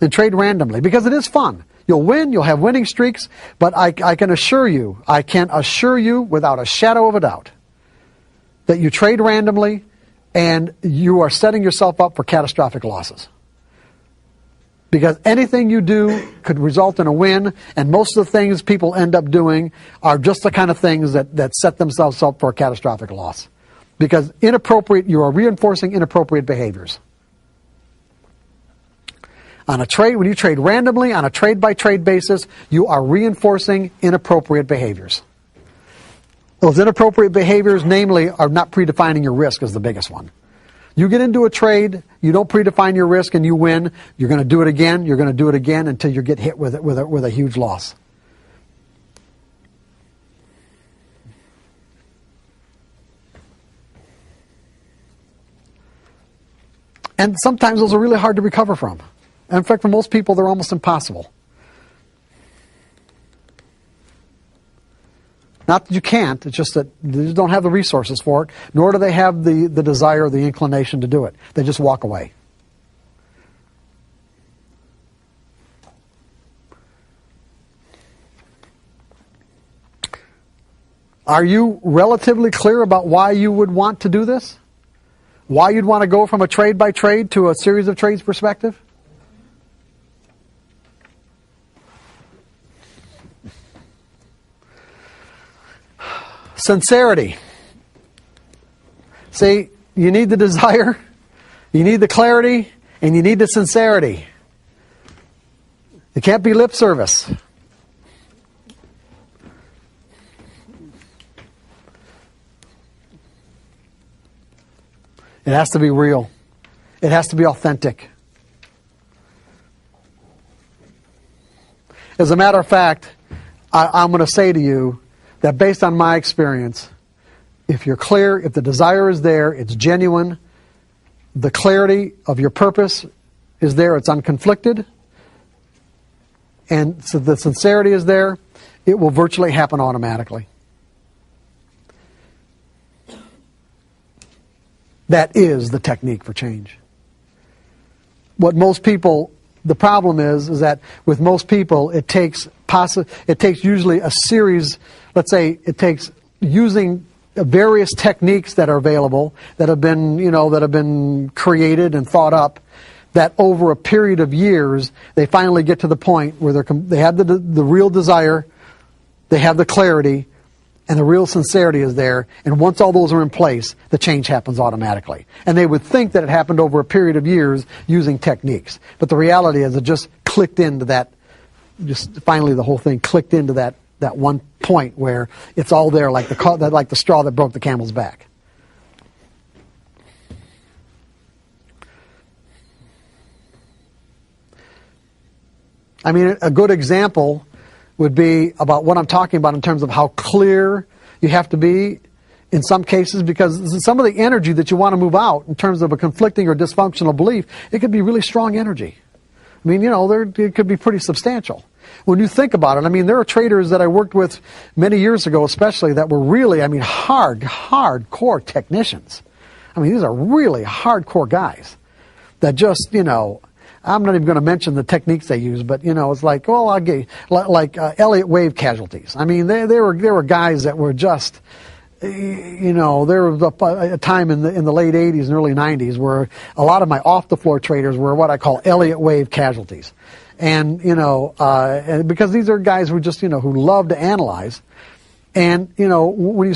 And trade randomly, because it is fun. You'll win, you'll have winning streaks, but I can assure you without a shadow of a doubt that you trade randomly and you are setting yourself up for catastrophic losses. Because anything you do could result in a win, and most of the things people end up doing are just the kind of things that set themselves up for a catastrophic loss. Because you are reinforcing inappropriate behaviors. On a trade, when you trade randomly on a trade-by-trade basis, you are reinforcing inappropriate behaviors. Those inappropriate behaviors, namely, are not predefining your risk is the biggest one. You get into a trade, you don't predefine your risk, and you win. You're going to do it again. You're going to do it again until you get hit with a huge loss. And sometimes those are really hard to recover from. And in fact, for most people, they're almost impossible. Not that you can't, it's just that they just don't have the resources for it, nor do they have the desire or the inclination to do it. They just walk away. Are you relatively clear about why you would want to do this? Why you'd want to go from a trade-by-trade to a series of trades perspective? Sincerity. See, you need the desire, you need the clarity, and you need the sincerity. It can't be lip service. It has to be real. It has to be authentic. As a matter of fact, I'm going to say to you that based on my experience, if you're clear, if the desire is there, it's genuine, the clarity of your purpose is there, it's unconflicted, and so the sincerity is there, it will virtually happen automatically. That is the technique for change. What most people, the problem is that with most people, it takes usually a series. Let's say it takes using various techniques that are available, that have been created and thought up, that over a period of years, they finally get to the point where they have the real desire, they have the clarity, and the real sincerity is there. And once all those are in place, the change happens automatically. And they would think that it happened over a period of years using techniques. But the reality is it just clicked into that, just finally the whole thing clicked into that one point where it's all there like the straw that broke the camel's back. I mean, a good example would be about what I'm talking about in terms of how clear you have to be in some cases, because some of the energy that you want to move out in terms of a conflicting or dysfunctional belief, it could be really strong energy. I mean, it could be pretty substantial. When you think about it, I mean, there are traders that I worked with many years ago especially that were really, hardcore technicians. I mean, these are really hardcore guys that just, I'm not even going to mention the techniques they use, but, it's like, well, I'll get, like Elliott wave casualties. I mean, they were guys that were just, there was a time in the late 80s and early 90s where a lot of my off-the-floor traders were what I call Elliott wave casualties. And, and because these are guys who just, who love to analyze. And, when they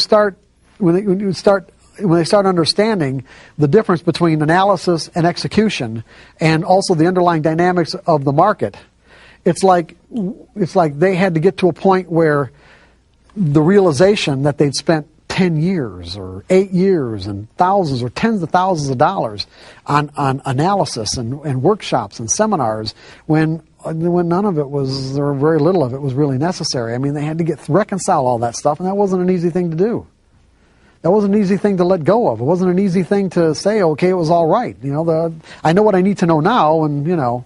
start understanding the difference between analysis and execution and also the underlying dynamics of the market, it's like they had to get to a point where the realization that they'd spent 10 years or 8 years and thousands or tens of thousands of dollars on analysis and workshops and seminars when none of it was, or very little of it was really necessary. I mean, they had to reconcile all that stuff, and that wasn't an easy thing to do. That wasn't an easy thing to let go of. It wasn't an easy thing to say, okay, it was all right. I know what I need to know now, and,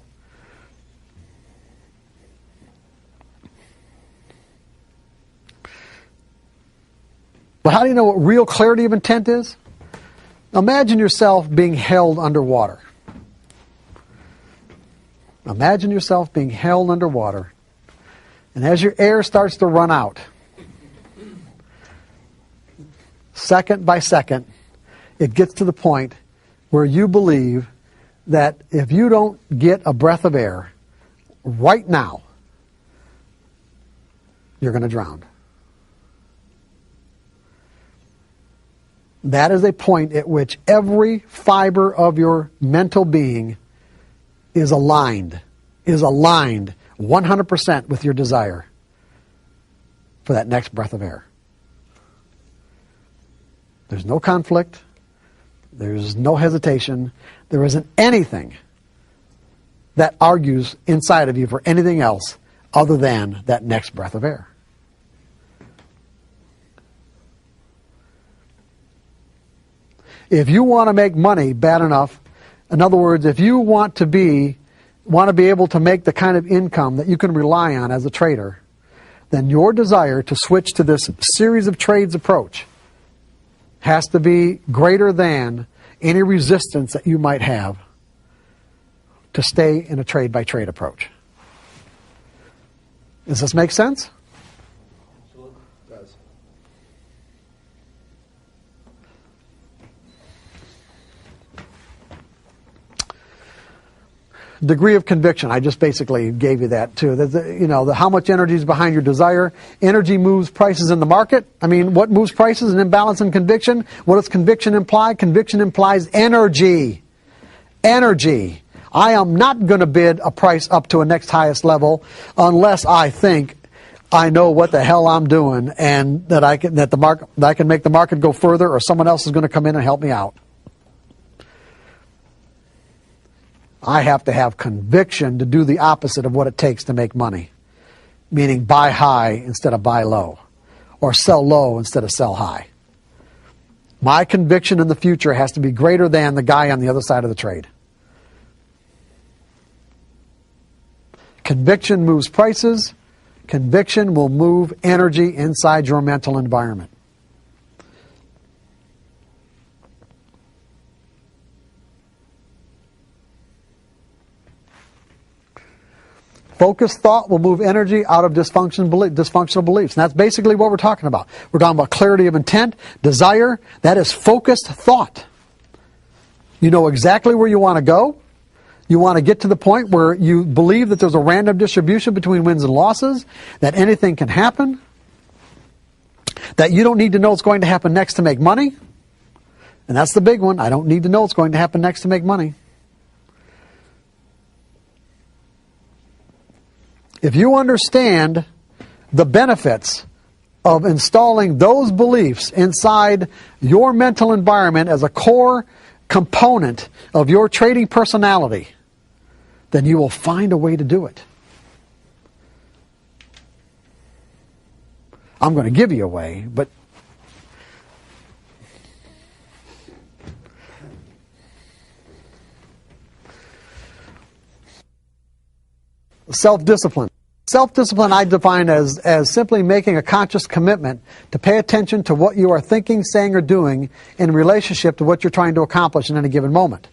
But how do you know what real clarity of intent is? Imagine yourself being held underwater. Imagine yourself being held underwater. And as your air starts to run out, second by second, it gets to the point where you believe that if you don't get a breath of air right now, you're going to drown. That is a point at which every fiber of your mental being is aligned 100% with your desire for that next breath of air. There's no conflict. There's no hesitation. There isn't anything that argues inside of you for anything else other than that next breath of air. If you want to make money bad enough, in other words, if you want to be able to make the kind of income that you can rely on as a trader, then your desire to switch to this series of trades approach has to be greater than any resistance that you might have to stay in a trade-by-trade approach. Does this make sense? Absolutely. It does. Degree of conviction. I just basically gave you that too. How much energy is behind your desire. Energy moves prices in the market. I mean, what moves prices? An imbalance in conviction. What does conviction imply? Conviction implies energy. Energy. I am not going to bid a price up to a next highest level unless I think I know what the hell I'm doing and that I can make the market go further, or someone else is going to come in and help me out. I have to have conviction to do the opposite of what it takes to make money, meaning buy high instead of buy low, or sell low instead of sell high. My conviction in the future has to be greater than the guy on the other side of the trade. Conviction moves prices. Conviction will move energy inside your mental environment. Focused thought will move energy out of dysfunctional beliefs. And that's basically what we're talking about. We're talking about clarity of intent, desire. That is focused thought. You know exactly where you want to go. You want to get to the point where you believe that there's a random distribution between wins and losses, that anything can happen, that you don't need to know what's going to happen next to make money. And that's the big one. I don't need to know what's going to happen next to make money. If you understand the benefits of installing those beliefs inside your mental environment as a core component of your trading personality, then you will find a way to do it. I'm going to give you away, but self-discipline. Self-discipline I define as simply making a conscious commitment to pay attention to what you are thinking, saying, or doing in relationship to what you're trying to accomplish in any given moment.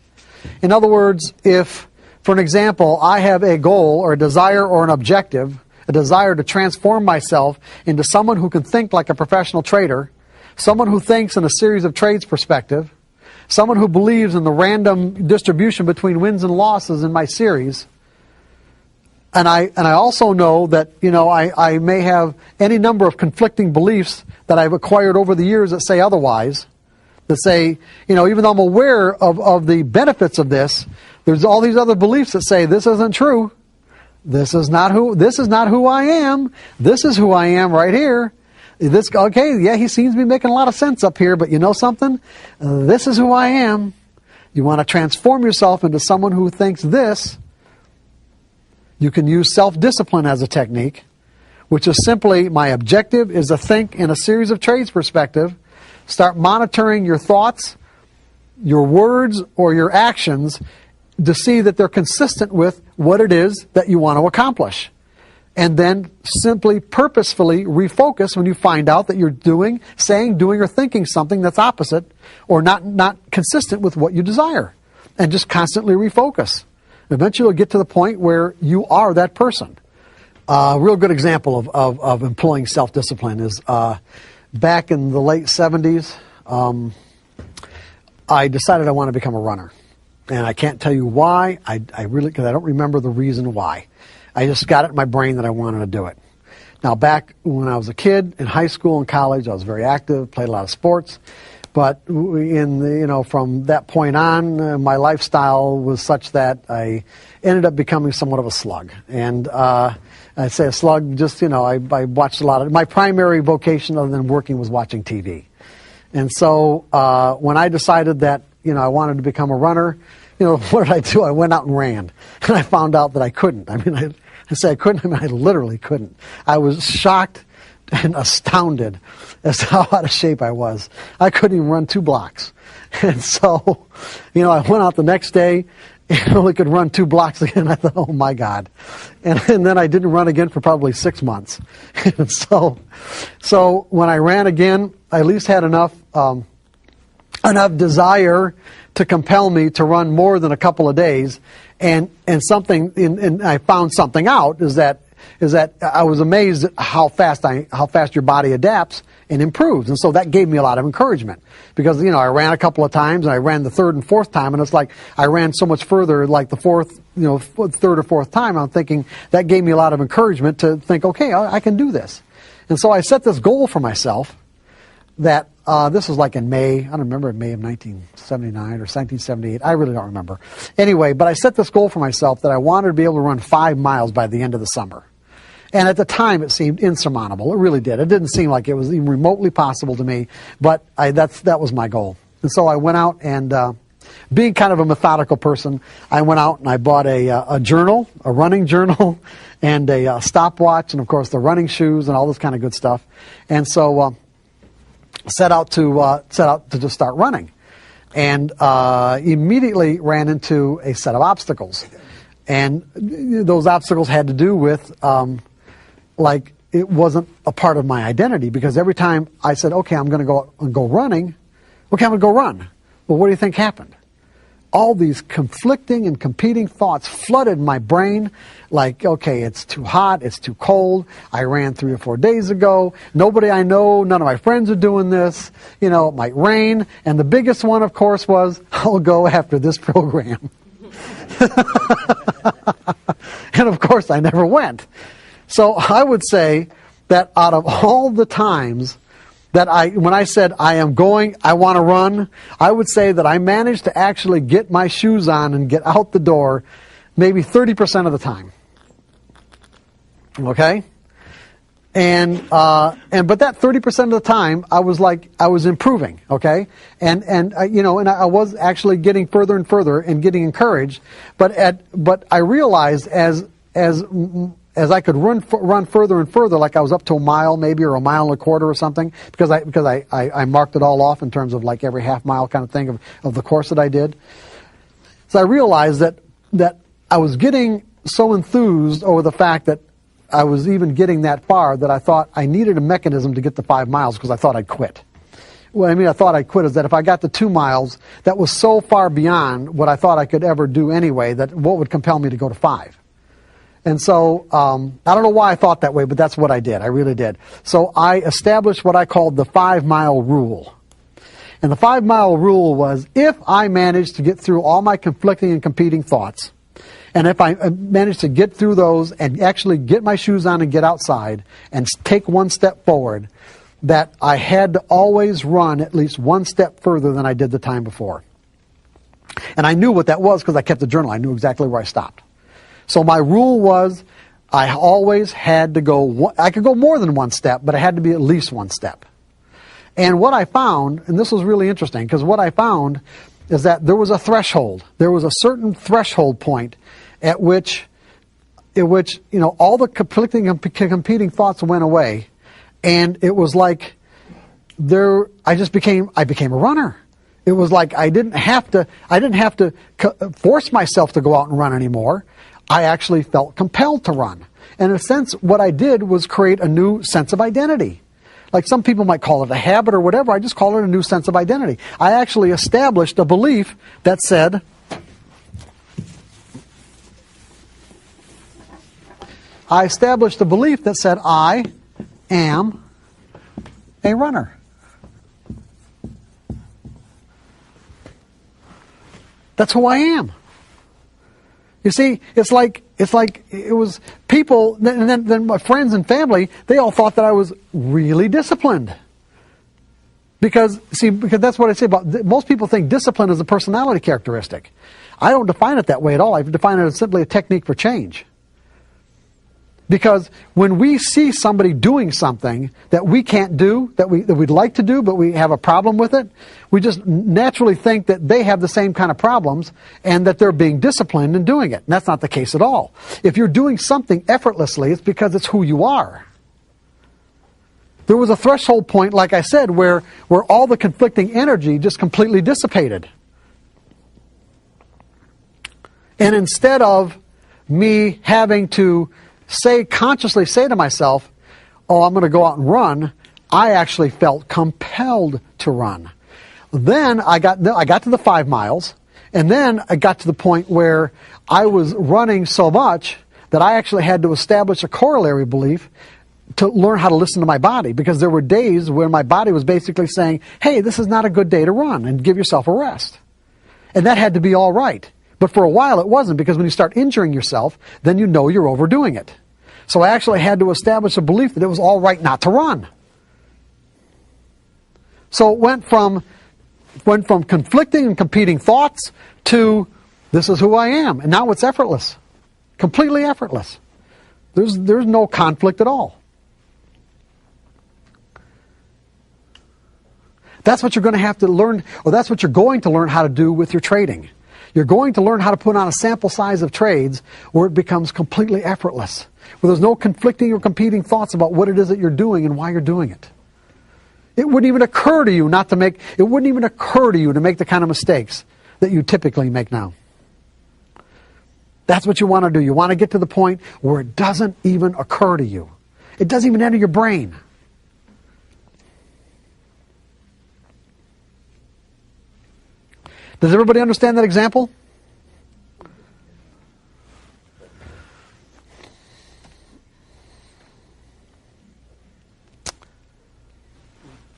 In other words, if, for an example, I have a goal or a desire or an objective, a desire to transform myself into someone who can think like a professional trader, someone who thinks in a series of trades perspective, someone who believes in the random distribution between wins and losses in my series, and I also know that, I may have any number of conflicting beliefs that I've acquired over the years that say otherwise, that say, even though I'm aware of the benefits of this, there's all these other beliefs that say this isn't true. This is not who I am. This is who I am right here. He seems to be making a lot of sense up here, but you know something? This is who I am. You want to transform yourself into someone who thinks this. You can use self-discipline as a technique, which is simply my objective is to think in a series of trades perspective, start monitoring your thoughts, your words, or your actions to see that they're consistent with what it is that you want to accomplish. And then simply purposefully refocus when you find out that you're saying, doing, or thinking something that's opposite or not consistent with what you desire. And just constantly refocus. Eventually you'll get to the point where you are that person. A real good example of employing self-discipline is back in the late 70s, I decided I want to become a runner. And I can't tell you why. Because I don't remember the reason why. I just got it in my brain that I wanted to do it. Now, back when I was a kid, in high school and college, I was very active, played a lot of sports. But from that point on, my lifestyle was such that I ended up becoming somewhat of a slug. And I say a slug, just, I watched a lot of, my primary vocation other than working was watching TV. And so when I decided that, I wanted to become a runner, what did I do? I went out and ran. And I found out that I couldn't. I say I couldn't, I literally couldn't. I was shocked and astounded as to how out of shape I was. I couldn't even run 2 blocks. And so, I went out the next day and only could run 2 blocks again. I thought, oh my God. And then I didn't run again for probably 6 months. And so when I ran again, I at least had enough desire to compel me to run more than a couple of days. And I found something out is that I was amazed at how fast your body adapts and improves. And so that gave me a lot of encouragement because, I ran a couple of times and I ran the 3rd and 4th time and it's like I ran so much further like the 4th, 3rd or 4th time. I'm thinking that gave me a lot of encouragement to think, okay, I can do this. And so I set this goal for myself that this was like in May, I don't remember, in May of 1979 or 1978. I really don't remember. Anyway, but I set this goal for myself that I wanted to be able to run 5 miles by the end of the summer. And at the time, it seemed insurmountable. It really did. It didn't seem like it was even remotely possible to me, but that was my goal. And so I went out and, being kind of a methodical person, I went out and I bought a journal, a running journal, and a stopwatch, and of course the running shoes and all this kind of good stuff. And so set out to just start running, and immediately ran into a set of obstacles, and those obstacles had to do with like it wasn't a part of my identity because every time I said, okay, I'm going to go and go running, okay, I'm going to go run. Well, what do you think happened? All these conflicting and competing thoughts flooded my brain like, okay, it's too hot, it's too cold, I ran 3 or 4 days ago, nobody I know, none of my friends are doing this, it might rain, and the biggest one, of course, was, I'll go after this program. And of course, I never went. So I would say that out of all the times that when I said I want to run, I would say that I managed to actually get my shoes on and get out the door maybe 30% of the time. Okay? But that 30% of the time, I was improving, okay? And I was actually getting further and further and getting encouraged. But I realized as I could run further and further, like I was up to a mile maybe, or a mile and a quarter or something, because I marked it all off in terms of like every half mile kind of thing of the course that I did. So I realized that I was getting so enthused over the fact that I was even getting that far that I thought I needed a mechanism to get the 5 miles because I thought I'd quit. What I mean I thought I'd quit is that if I got to 2 miles, that was so far beyond what I thought I could ever do anyway, that what would compel me to go to 5? And so I don't know why I thought that way, but that's what I did. I really did. So I established what I called the 5-mile rule. And the 5-mile rule was, if I managed to get through all my conflicting and competing thoughts, and if I managed to get through those and actually get my shoes on and get outside and take one step forward, that I had to always run at least one step further than I did the time before. And I knew what that was because I kept the journal. I knew exactly where I stopped. So my rule was, I always had to go, I could go more than one step, but it had to be at least one step. And what I found, and this was really interesting, because what I found is that there was a threshold. There was a certain threshold point at which all the conflicting and competing thoughts went away, and it was like I became a runner. It was like I didn't have to force myself to go out and run anymore. I actually felt compelled to run. And in a sense, what I did was create a new sense of identity. Like some people might call it a habit or whatever, I just call it a new sense of identity. I actually established a belief that said, I am a runner. That's who I am. You see, it's like it was people, and then my friends and family, they all thought that I was really disciplined. Because that's what I say about, most people think discipline is a personality characteristic. I don't define it that way at all. I define it as simply a technique for change. Because when we see somebody doing something that we can't do, that we'd like to do, but we have a problem with it, we just naturally think that they have the same kind of problems and that they're being disciplined in doing it. And that's not the case at all. If you're doing something effortlessly, it's because it's who you are. There was a threshold point, like I said, where all the conflicting energy just completely dissipated. And instead of me having to consciously say to myself, oh, I'm going to go out and run, I actually felt compelled to run. Then I got to the 5 miles, and then I got to the point where I was running so much that I actually had to establish a corollary belief to learn how to listen to my body, because there were days where my body was basically saying, hey, this is not a good day to run, and give yourself a rest. And that had to be all right. But for a while it wasn't, because when you start injuring yourself, then you know you're overdoing it. So I actually had to establish a belief that it was all right not to run. So it went from conflicting and competing thoughts to, this is who I am. And now it's effortless. Completely effortless. There's no conflict at all. That's what you're going to have to learn, or that's what you're going to learn how to do with your trading. You're going to learn how to put on a sample size of trades where it becomes completely effortless, where there's no conflicting or competing thoughts about what it is that you're doing and why you're doing it. It wouldn't even occur to you to make the kind of mistakes that you typically make now. That's what you want to do. You want to get to the point where it doesn't even occur to you. It doesn't even enter your brain. Does everybody understand that example?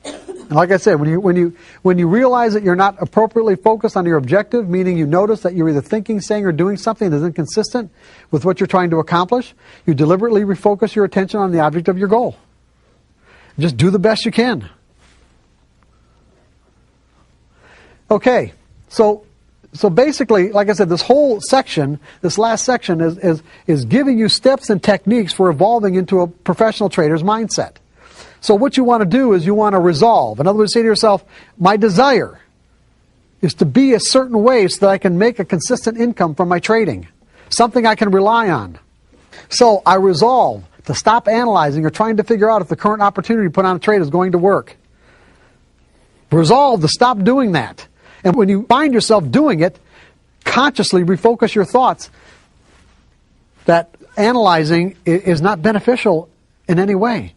And like I said, when you realize that you're not appropriately focused on your objective, meaning you notice that you're either thinking, saying, or doing something that is inconsistent with what you're trying to accomplish, you deliberately refocus your attention on the object of your goal. Just do the best you can. Okay, so basically, like I said, this whole section, this last section, is giving you steps and techniques for evolving into a professional trader's mindset. So what you want to do is you want to resolve. In other words, say to yourself, my desire is to be a certain way so that I can make a consistent income from my trading, something I can rely on. So I resolve to stop analyzing or trying to figure out if the current opportunity put on a trade is going to work. Resolve to stop doing that. And when you find yourself doing it, consciously refocus your thoughts that analyzing is not beneficial in any way.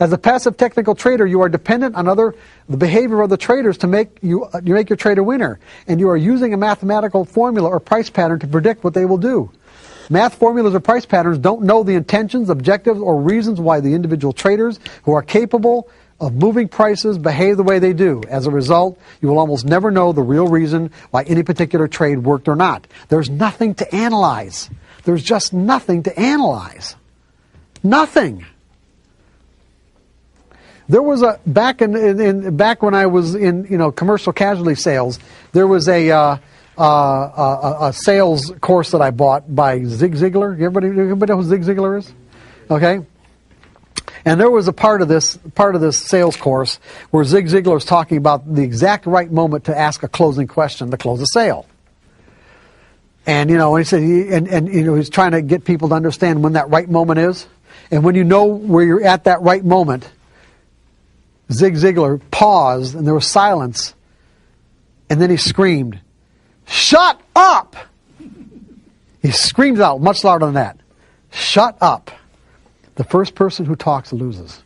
As a passive technical trader, you are dependent on the behavior of the traders to make your trade a winner, and you are using a mathematical formula or price pattern to predict what they will do. Math formulas or price patterns don't know the intentions, objectives, or reasons why the individual traders who are capable of moving prices behave the way they do. As a result, you will almost never know the real reason why any particular trade worked or not. There's nothing to analyze. There's just nothing to analyze. Nothing. There was back when I was in commercial casualty sales, there was a sales course that I bought by Zig Ziglar. Everybody know who Zig Ziglar is? Okay. And there was a part of this sales course where Zig Ziglar was talking about the exact right moment to ask a closing question to close a sale. And he said he's trying to get people to understand when that right moment is. And when you know where you're at that right moment, Zig Ziglar paused and there was silence. And then he screamed, "Shut up!" He screamed out much louder than that. "Shut up." The first person who talks loses.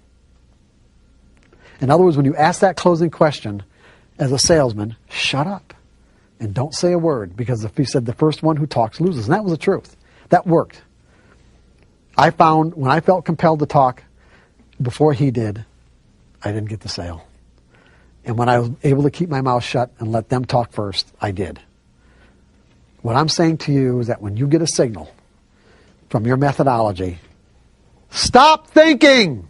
In other words, when you ask that closing question as a salesman, shut up and don't say a word, because if he said the first one who talks loses, and that was the truth. That worked. I found when I felt compelled to talk before he did, I didn't get the sale. And when I was able to keep my mouth shut and let them talk first, I did. What I'm saying to you is that when you get a signal from your methodology, stop thinking!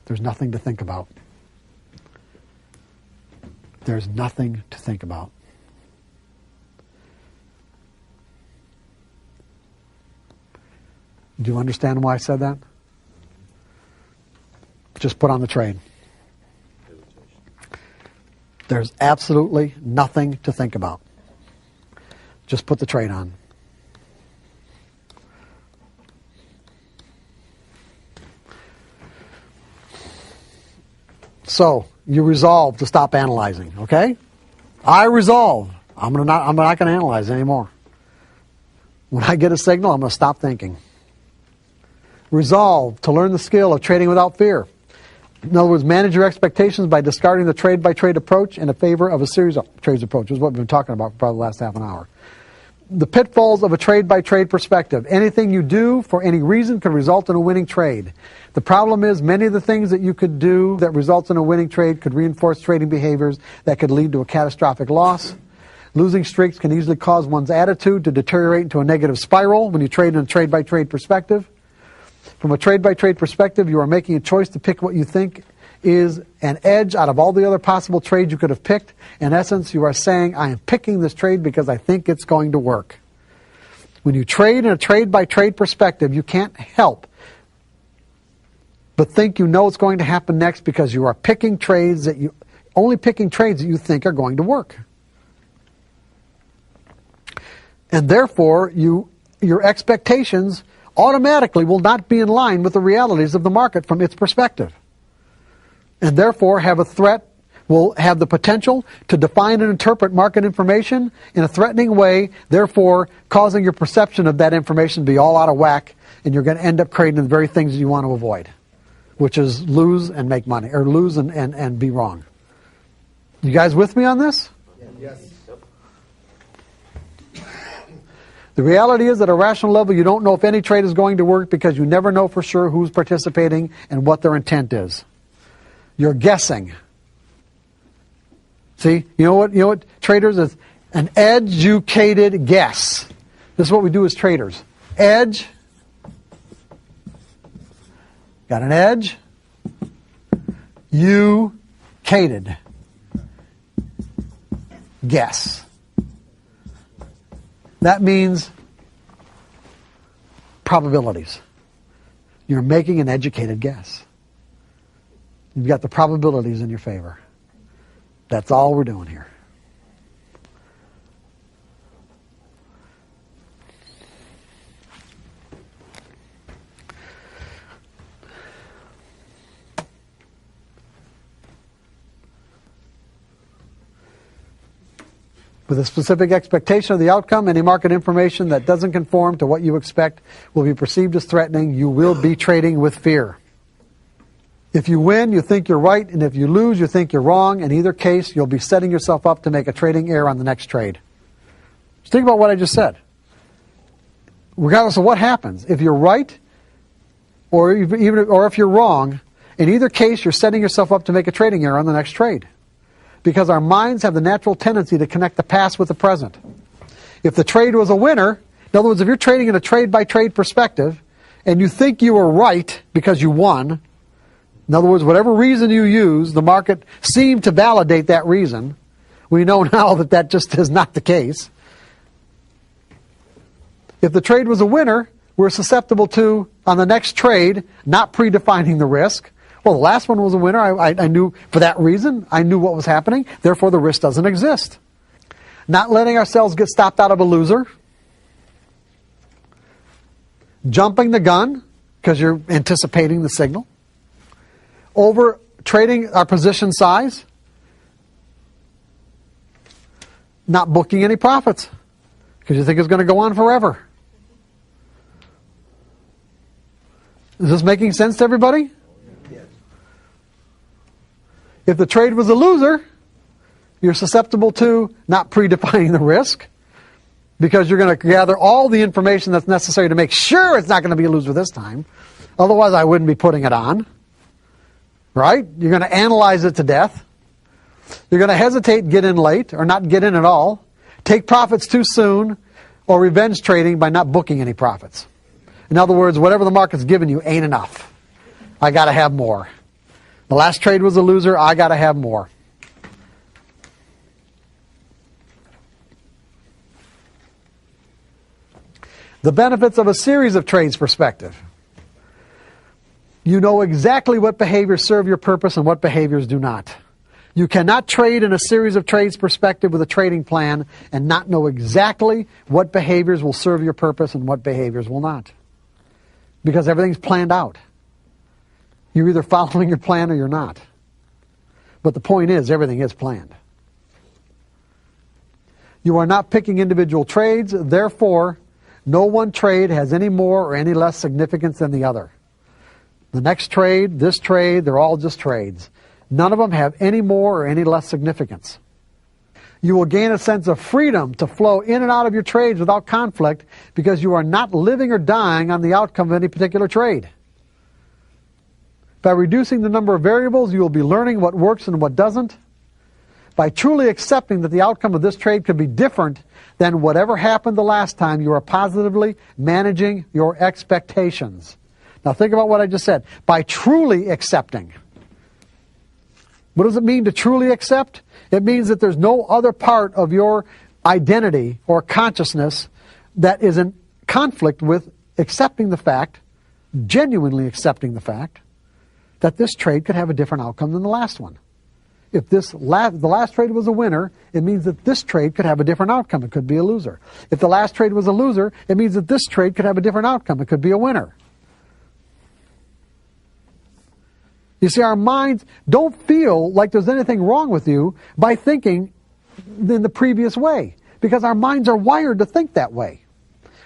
There's nothing to think about. There's nothing to think about. Do you understand why I said that? Just put on the trade. There's absolutely nothing to think about. Just put the trade on. So, you resolve to stop analyzing, okay? I resolve. I'm not going to analyze anymore. When I get a signal, I'm going to stop thinking. Resolve to learn the skill of trading without fear. In other words, manage your expectations by discarding the trade-by-trade approach in favor of a series of trades approach. This is what we've been talking about for probably the last half an hour. The pitfalls of a trade-by-trade perspective. Anything you do for any reason could result in a winning trade. The problem is many of the things that you could do that results in a winning trade could reinforce trading behaviors that could lead to a catastrophic loss. Losing streaks can easily cause one's attitude to deteriorate into a negative spiral when you trade in a trade-by-trade perspective. From a trade-by-trade perspective, you are making a choice to pick what you think is an edge out of all the other possible trades you could have picked. In essence, you are saying, I am picking this trade because I think it's going to work. When you trade in a trade-by-trade perspective, you can't help but think you know it's going to happen next because you are picking trades that you think are going to work. And therefore, your expectations automatically will not be in line with the realities of the market from its perspective. And therefore will have the potential to define and interpret market information in a threatening way, therefore causing your perception of that information to be all out of whack, and you're going to end up creating the very things you want to avoid, which is lose and make money, or lose and be wrong. You guys with me on this? Yes. The reality is, at a rational level, you don't know if any trade is going to work because you never know for sure who's participating and what their intent is. You're guessing. See, you know what traders is? An educated guess. This is what we do as traders. Edge. Got an edge. You-cated. Guess. That means probabilities. You're making an educated guess. You've got the probabilities in your favor. That's all we're doing here. With a specific expectation of the outcome, any market information that doesn't conform to what you expect will be perceived as threatening. You will be trading with fear. If you win, you think you're right, and if you lose, you think you're wrong. In either case, you'll be setting yourself up to make a trading error on the next trade. Just think about what I just said. Regardless of what happens, if you're right or if you're wrong, in either case, you're setting yourself up to make a trading error on the next trade. Because our minds have the natural tendency to connect the past with the present. If the trade was a winner, in other words, if you're trading in a trade-by-trade perspective, and you think you were right because you won, in other words, whatever reason you use, the market seemed to validate that reason. We know now that that just is not the case. If the trade was a winner, we're susceptible to, on the next trade, not predefining the risk. Well, the last one was a winner. I knew for that reason. I knew what was happening. Therefore, the risk doesn't exist. Not letting ourselves get stopped out of a loser. Jumping the gun because you're anticipating the signal. Over trading our position size. Not booking any profits because you think it's going to go on forever. Is this making sense to everybody? Yes. If the trade was a loser, you're susceptible to not predefining the risk because you're going to gather all the information that's necessary to make sure it's not going to be a loser this time. Otherwise, I wouldn't be putting it on. Right? You're going to analyze it to death. You're going to hesitate, get in late, or not get in at all. Take profits too soon, or revenge trading by not booking any profits. In other words, whatever the market's given you ain't enough. I got to have more. The last trade was a loser. I got to have more. The benefits of a series of trades perspective. You know exactly what behaviors serve your purpose and what behaviors do not. You cannot trade in a series of trades perspective with a trading plan and not know exactly what behaviors will serve your purpose and what behaviors will not. Because everything's planned out. You're either following your plan or you're not. But the point is, everything is planned. You are not picking individual trades, therefore, no one trade has any more or any less significance than the other. The next trade, this trade, they're all just trades. None of them have any more or any less significance. You will gain a sense of freedom to flow in and out of your trades without conflict because you are not living or dying on the outcome of any particular trade. By reducing the number of variables, you will be learning what works and what doesn't. By truly accepting that the outcome of this trade could be different than whatever happened the last time, you are positively managing your expectations. Now think about what I just said. By truly accepting. What does it mean to truly accept? It means that there's no other part of your identity or consciousness that is in conflict with accepting the fact, genuinely accepting the fact, that this trade could have a different outcome than the last one. If the last trade was a winner, it means that this trade could have a different outcome. It could be a loser. If the last trade was a loser, it means that this trade could have a different outcome. It could be a winner. You see, our minds don't feel like there's anything wrong with you by thinking in the previous way, because our minds are wired to think that way.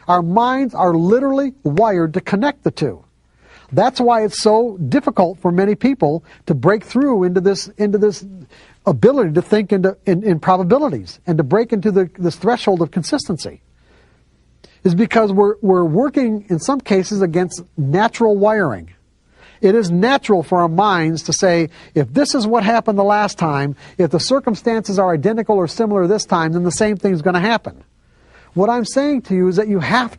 Our minds are literally wired to connect the two. That's why it's so difficult for many people to break through into this ability to think in probabilities and to break into this threshold of consistency. Is because we're working in some cases against natural wiring. It is natural for our minds to say, if this is what happened the last time, if the circumstances are identical or similar this time, then the same thing is going to happen. What I'm saying to you is that you have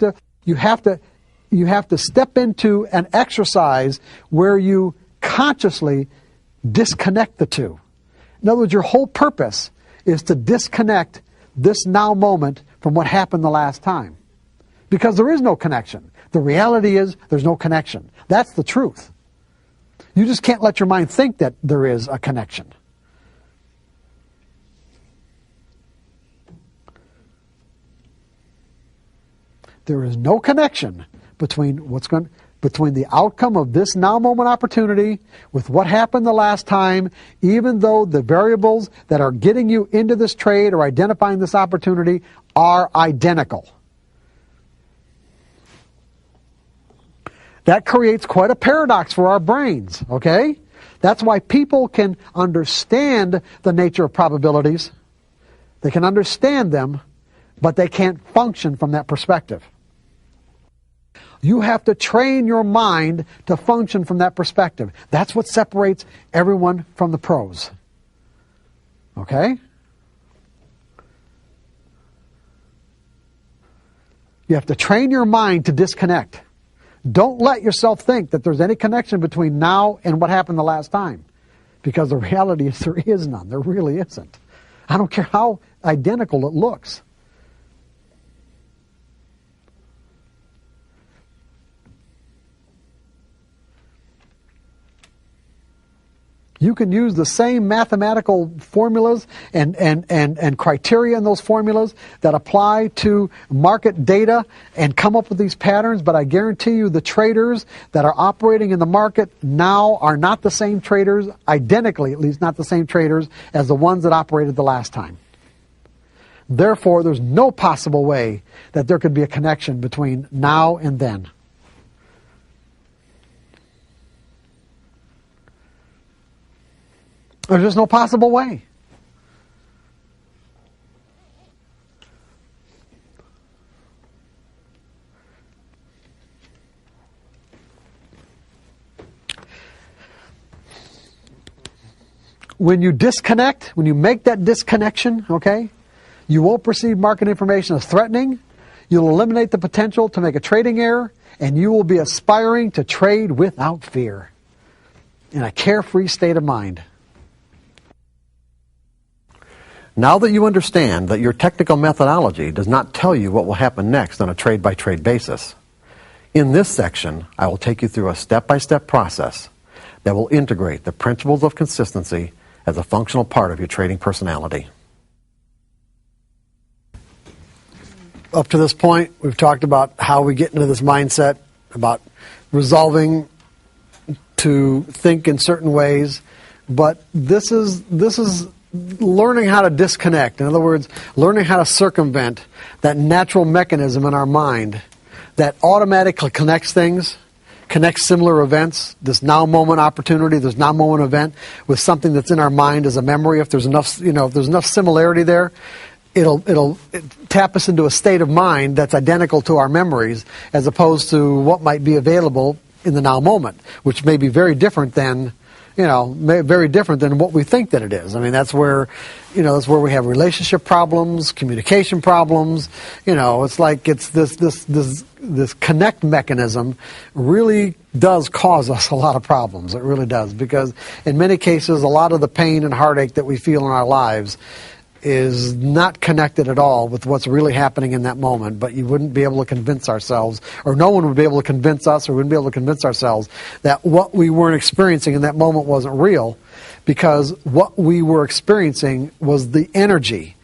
to step into an exercise where you consciously disconnect the two. In other words, your whole purpose is to disconnect this now moment from what happened the last time. Because there is no connection. The reality is there's no connection. That's the truth. You just can't let your mind think that there is a connection. There is no connection between between the outcome of this now moment opportunity with what happened the last time, even though the variables that are getting you into this trade or identifying this opportunity are identical. That creates quite a paradox for our brains, okay? That's why people can understand the nature of probabilities. They can understand them, but they can't function from that perspective. You have to train your mind to function from that perspective. That's what separates everyone from the pros. Okay? You have to train your mind to disconnect. Don't let yourself think that there's any connection between now and what happened the last time. Because the reality is there is none. There really isn't. I don't care how identical it looks. You can use the same mathematical formulas and criteria in those formulas that apply to market data and come up with these patterns, but I guarantee you the traders that are operating in the market now are not the same traders, identically at least not the same traders as the ones that operated the last time. Therefore, there's no possible way that there could be a connection between now and then. There's just no possible way. When you disconnect, when you make that disconnection, okay, you won't perceive market information as threatening. You'll eliminate the potential to make a trading error, and you will be aspiring to trade without fear in a carefree state of mind. Now that you understand that your technical methodology does not tell you what will happen next on a trade-by-trade basis, in this section, I will take you through a step-by-step process that will integrate the principles of consistency as a functional part of your trading personality. Up to this point, we've talked about how we get into this mindset, about resolving to think in certain ways, but this is learning how to disconnect. In other words, learning how to circumvent that natural mechanism in our mind that automatically connects things, connects similar events, this now moment opportunity, this now moment event with something that's in our mind as a memory. If there's enough, if there's enough similarity there, it'll tap us into a state of mind that's identical to our memories as opposed to what might be available in the now moment, which may be very different than very different than what we think that it is. I mean, that's where we have relationship problems, communication problems. It's like it's this connect mechanism really does cause us a lot of problems. It really does, because in many cases, a lot of the pain and heartache that we feel in our lives is not connected at all with what's really happening in that moment, but you wouldn't be able to convince ourselves, or no one would be able to convince us, or wouldn't be able to convince ourselves that what we weren't experiencing in that moment wasn't real, because what we were experiencing was the energy.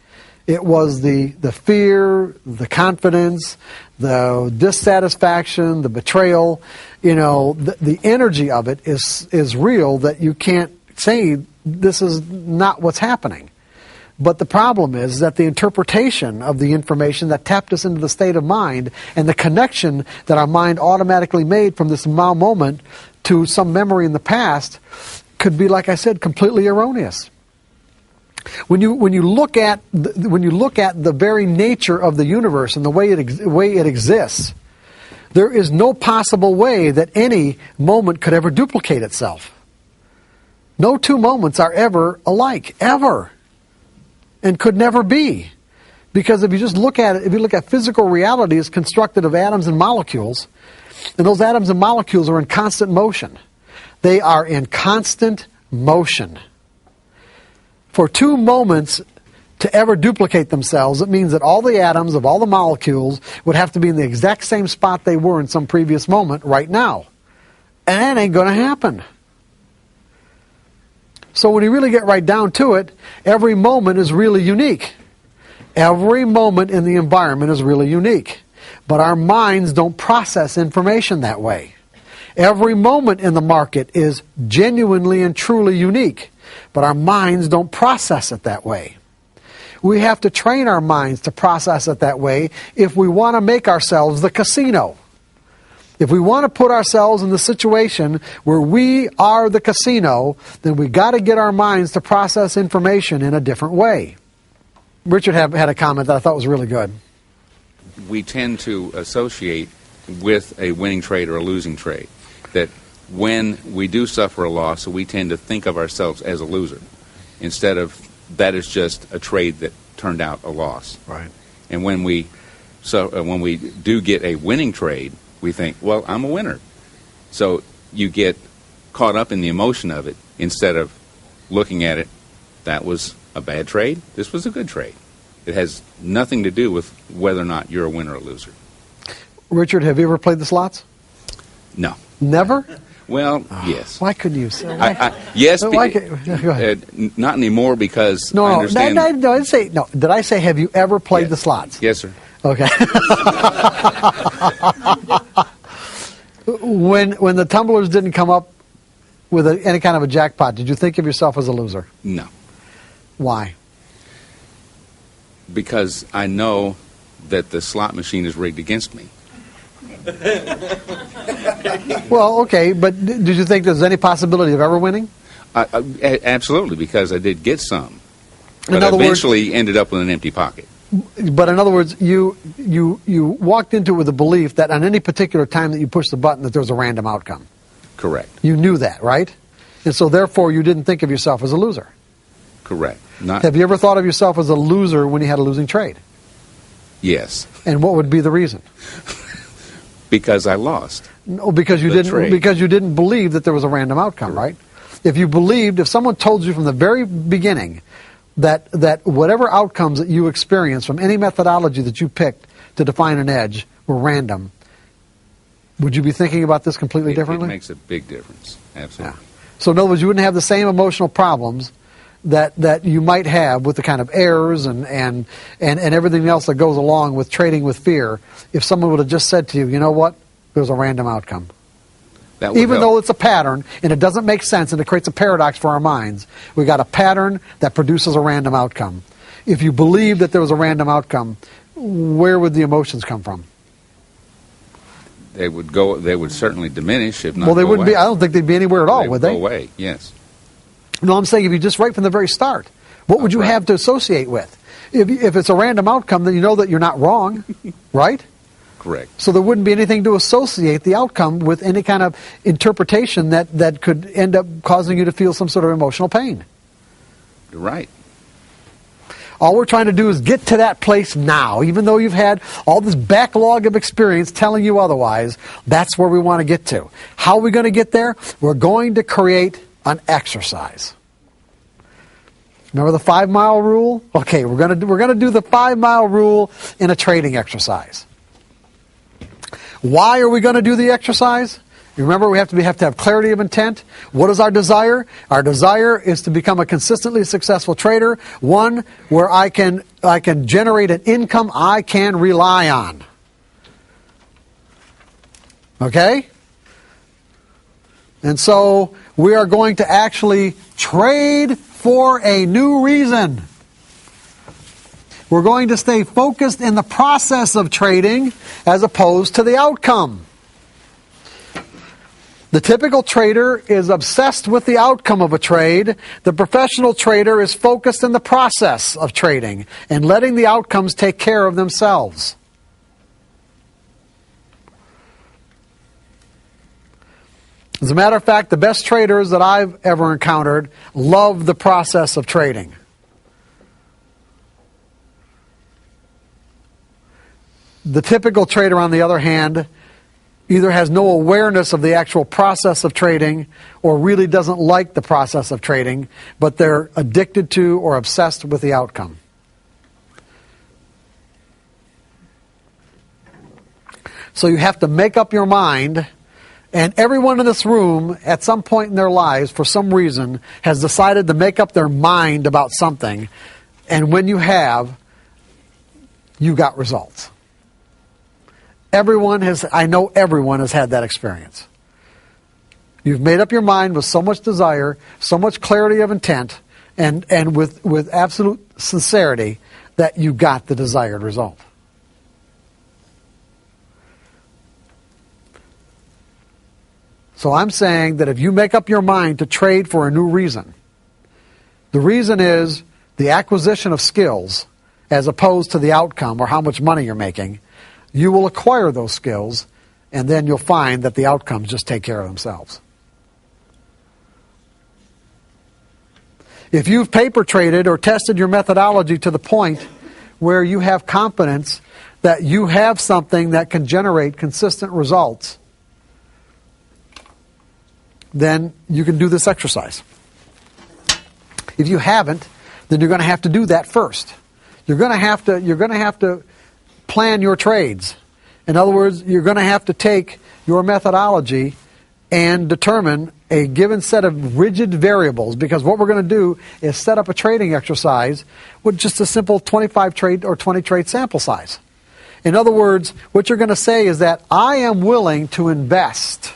It was the fear, the confidence, the dissatisfaction, the betrayal. The energy of it is real, that you can't say this is not what's happening. But the problem is that the interpretation of the information that tapped us into the state of mind and the connection that our mind automatically made from this now moment to some memory in the past could be, like I said, completely erroneous. When you look at the very nature of the universe and the way it exists, there is no possible way that any moment could ever duplicate itself. No two moments are ever alike, ever. And could never be. Because if you just look at it, if you look at physical reality, it's constructed of atoms and molecules, and those atoms and molecules are in constant motion. They are in constant motion. For two moments to ever duplicate themselves, it means that all the atoms of all the molecules would have to be in the exact same spot they were in some previous moment right now. And that ain't going to happen. So when you really get right down to it, every moment is really unique. Every moment in the environment is really unique. But our minds don't process information that way. Every moment in the market is genuinely and truly unique, but our minds don't process it that way. We have to train our minds to process it that way if we want to make ourselves the casino. If we want to put ourselves in the situation where we are the casino, then we got to get our minds to process information in a different way. Richard had a comment that I thought was really good. We tend to associate with a winning trade or a losing trade. That when we do suffer a loss, we tend to think of ourselves as a loser, instead of that is just a trade that turned out a loss. Right. And when we do get a winning trade, we think, well, I'm a winner. So you get caught up in the emotion of it instead of looking at it, that was a bad trade, this was a good trade. It has nothing to do with whether or not you're a winner or a loser. Richard, have you ever played the slots? No. Never? Well, yes. Why couldn't you say? Yes, Go ahead. not anymore because No, I no, understand. I didn't say, no. Did I say, have you ever played Yes. the slots? Yes, sir. Okay. When the tumblers didn't come up with any kind of a jackpot, did you think of yourself as a loser? No, Why? because I know that the slot machine is rigged against me. Well, okay, but did you think there's any possibility of ever winning? Absolutely, because I did get some, but In other words- eventually ended up with an empty pocket. But in other words, you walked into it with the belief that on any particular time that you pushed the button that there was a random outcome. Correct. You knew that, right? And so therefore you didn't think of yourself as a loser. Correct. Not. Have you ever thought of yourself as a loser when you had a losing trade? Yes, And what would be the reason? because I lost. No, because you The didn't trade. because you didn't believe that there was a random outcome, right? If someone told you from the very beginning that whatever outcomes that you experienced from any methodology that you picked to define an edge were random, would you be thinking about this completely differently? It makes a big difference. Absolutely. So in other words, you wouldn't have the same emotional problems that you might have with the kind of errors and everything else that goes along with trading with fear if someone would have just said to you, you know what, there's a random outcome. That would Even help. though it's a pattern and it doesn't make sense and it creates a paradox for our minds, we got a pattern that produces a random outcome. If you believe that there was a random outcome, where would the emotions come from? They would certainly diminish, if not. Well, they go wouldn't away. be. I don't think they'd be anywhere at all, They would go they? away. Yes. No, I'm saying if you just right from the very start, what would you Right. have to associate with? If it's a random outcome, then you know that you're not wrong, right? Correct. So there wouldn't be anything to associate the outcome with any kind of interpretation that could end up causing you to feel some sort of emotional pain. You're right. All we're trying to do is get to that place now. Even though you've had all this backlog of experience telling you otherwise, that's where we want to get to. How are we going to get there? We're going to create an exercise. Remember the 5-mile rule? Okay, we're going to do the 5-mile rule in a trading exercise. Why are we going to do the exercise? You remember, we have to have clarity of intent. What is our desire? Our desire is to become a consistently successful trader, one where I can generate an income I can rely on. Okay? And so we are going to actually trade for a new reason. We're going to stay focused in the process of trading as opposed to the outcome. The typical trader is obsessed with the outcome of a trade. The professional trader is focused in the process of trading and letting the outcomes take care of themselves. As a matter of fact, the best traders that I've ever encountered love the process of trading. The typical trader, on the other hand, either has no awareness of the actual process of trading or really doesn't like the process of trading, but they're addicted to or obsessed with the outcome. So you have to make up your mind, and everyone in this room at some point in their lives, for some reason, has decided to make up their mind about something, and when you have, you got results. I know everyone has had that experience. You've made up your mind with so much desire, so much clarity of intent, and with absolute sincerity that you got the desired result. So I'm saying that if you make up your mind to trade for a new reason, the reason is the acquisition of skills as opposed to the outcome or how much money you're making, you will acquire those skills, and then you'll find that the outcomes just take care of themselves. If you've paper traded or tested your methodology to the point where you have confidence that you have something that can generate consistent results, then you can do this exercise. If you haven't, then you're going to have to do that first. You're going to have to plan your trades. In other words, you're going to have to take your methodology and determine a given set of rigid variables, because what we're going to do is set up a trading exercise with just a simple 25 trade or 20 trade sample size. In other words, what you're going to say is that I am willing to invest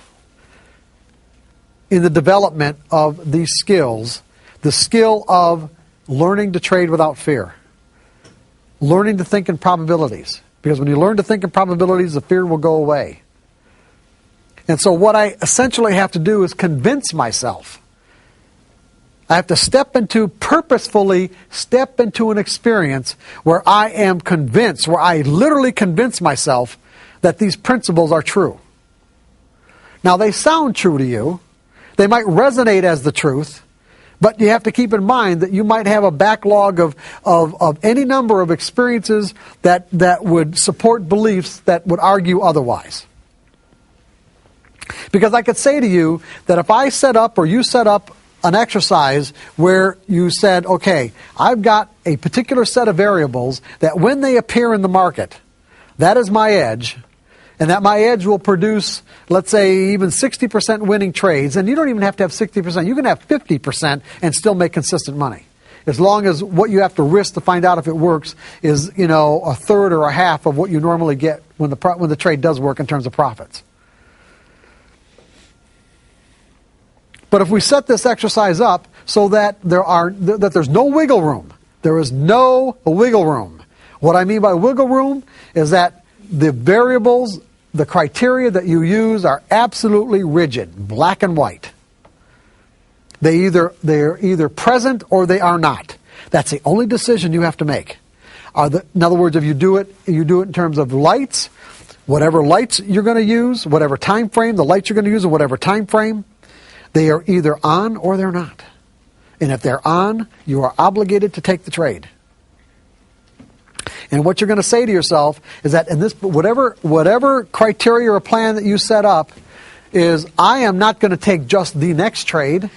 in the development of these skills, the skill of learning to trade without fear, learning to think in probabilities. Because when you learn to think in probabilities, the fear will go away. And so what I essentially have to do is convince myself. I have to purposefully step into an experience where I am convinced, where I literally convince myself that these principles are true. Now, they sound true to you. They might resonate as the truth, but you have to keep in mind that you might have a backlog of any number of experiences that would support beliefs that would argue otherwise. Because I could say to you that if I set up or you set up an exercise where you said, okay, I've got a particular set of variables that when they appear in the market, that is my edge, and that my edge will produce, let's say, even 60% winning trades, and you don't even have to have 60%. You can have 50% and still make consistent money. As long as what you have to risk to find out if it works is, a third or a half of what you normally get when the trade does work in terms of profits. But if we set this exercise up so that there's no wiggle room, there is no wiggle room. What I mean by wiggle room is that the variables, the criteria that you use are absolutely rigid, black and white. They're either present or they are not. That's the only decision you have to make. In other words, if you do it in terms of lights, whatever lights you're going to use, whatever time frame, the lights you're going to use in whatever time frame, they are either on or they're not. And if they're on, you are obligated to take the trade. And what you're going to say to yourself is that in this whatever criteria or plan that you set up is, I am not going to take just the next trade.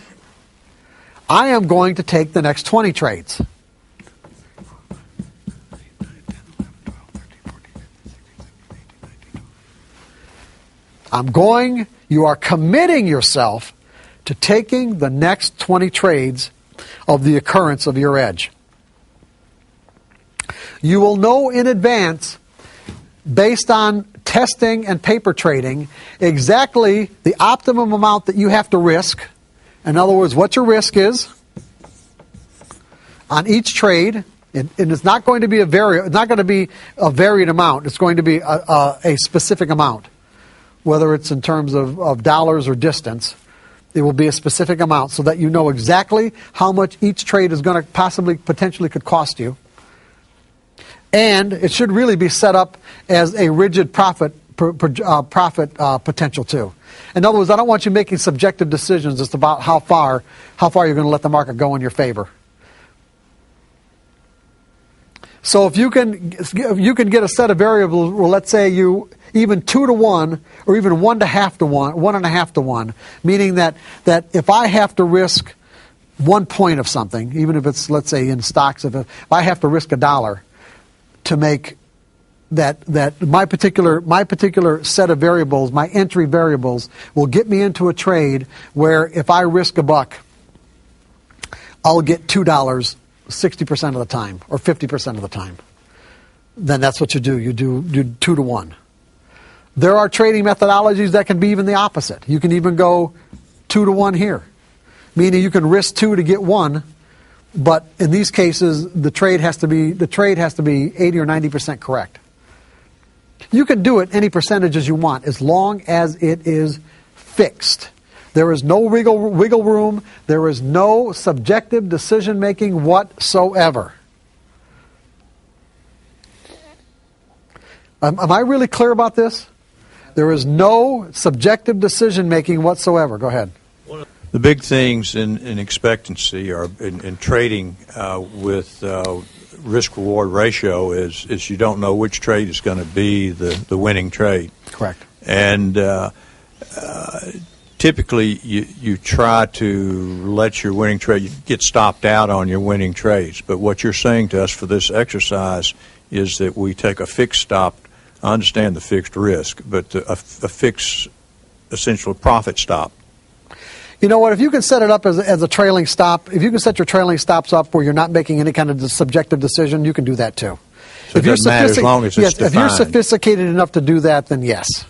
I am going to take the next 20 trades. You are committing yourself to taking the next 20 trades of the occurrence of your edge. You will know in advance, based on testing and paper trading, exactly the optimum amount that you have to risk. In other words, what your risk is on each trade. And it's not going to be a varied amount. It's going to be a specific amount, whether it's in terms of dollars or distance. It will be a specific amount so that you know exactly how much each trade is going to potentially could cost you. And it should really be set up as a rigid profit potential too. In other words, I don't want you making subjective decisions as to about how far you're going to let the market go in your favor. So if you can get a set of variables, well, let's say you even 2 to 1 or even 1.5 to 1, 1.5 to 1, meaning that if I have to risk 1 point of something, even if it's, let's say, in stocks, if I have to risk $1 to make that my particular set of variables, my entry variables, will get me into a trade where if I risk $1, I'll get $2 60% of the time or 50% of the time. Then that's what you do. You do 2 to 1. There are trading methodologies that can be even the opposite. You can even go 2 to 1 here. Meaning you can risk 2 to get 1, but in these cases the trade has to be 80 or 90% correct. You can do it any percentages you want as long as it is fixed. There is no wiggle room. There is no subjective decision making whatsoever. Am I really clear about this? There is no subjective decision making whatsoever. Go ahead. The big things in expectancy or in trading with risk-reward ratio is you don't know which trade is going to be the winning trade. Correct. And typically you try to let your winning trade get stopped out on your winning trades. But what you're saying to us for this exercise is that we take a fixed stop. I understand the fixed risk, but a fixed, essential profit stop. You know what? If you can set it up as a trailing stop, if you can set your trailing stops up where you're not making any kind of subjective decision, you can do that too. So it doesn't matter as long as it's defined. If you're sophisticated enough to do that, then yes.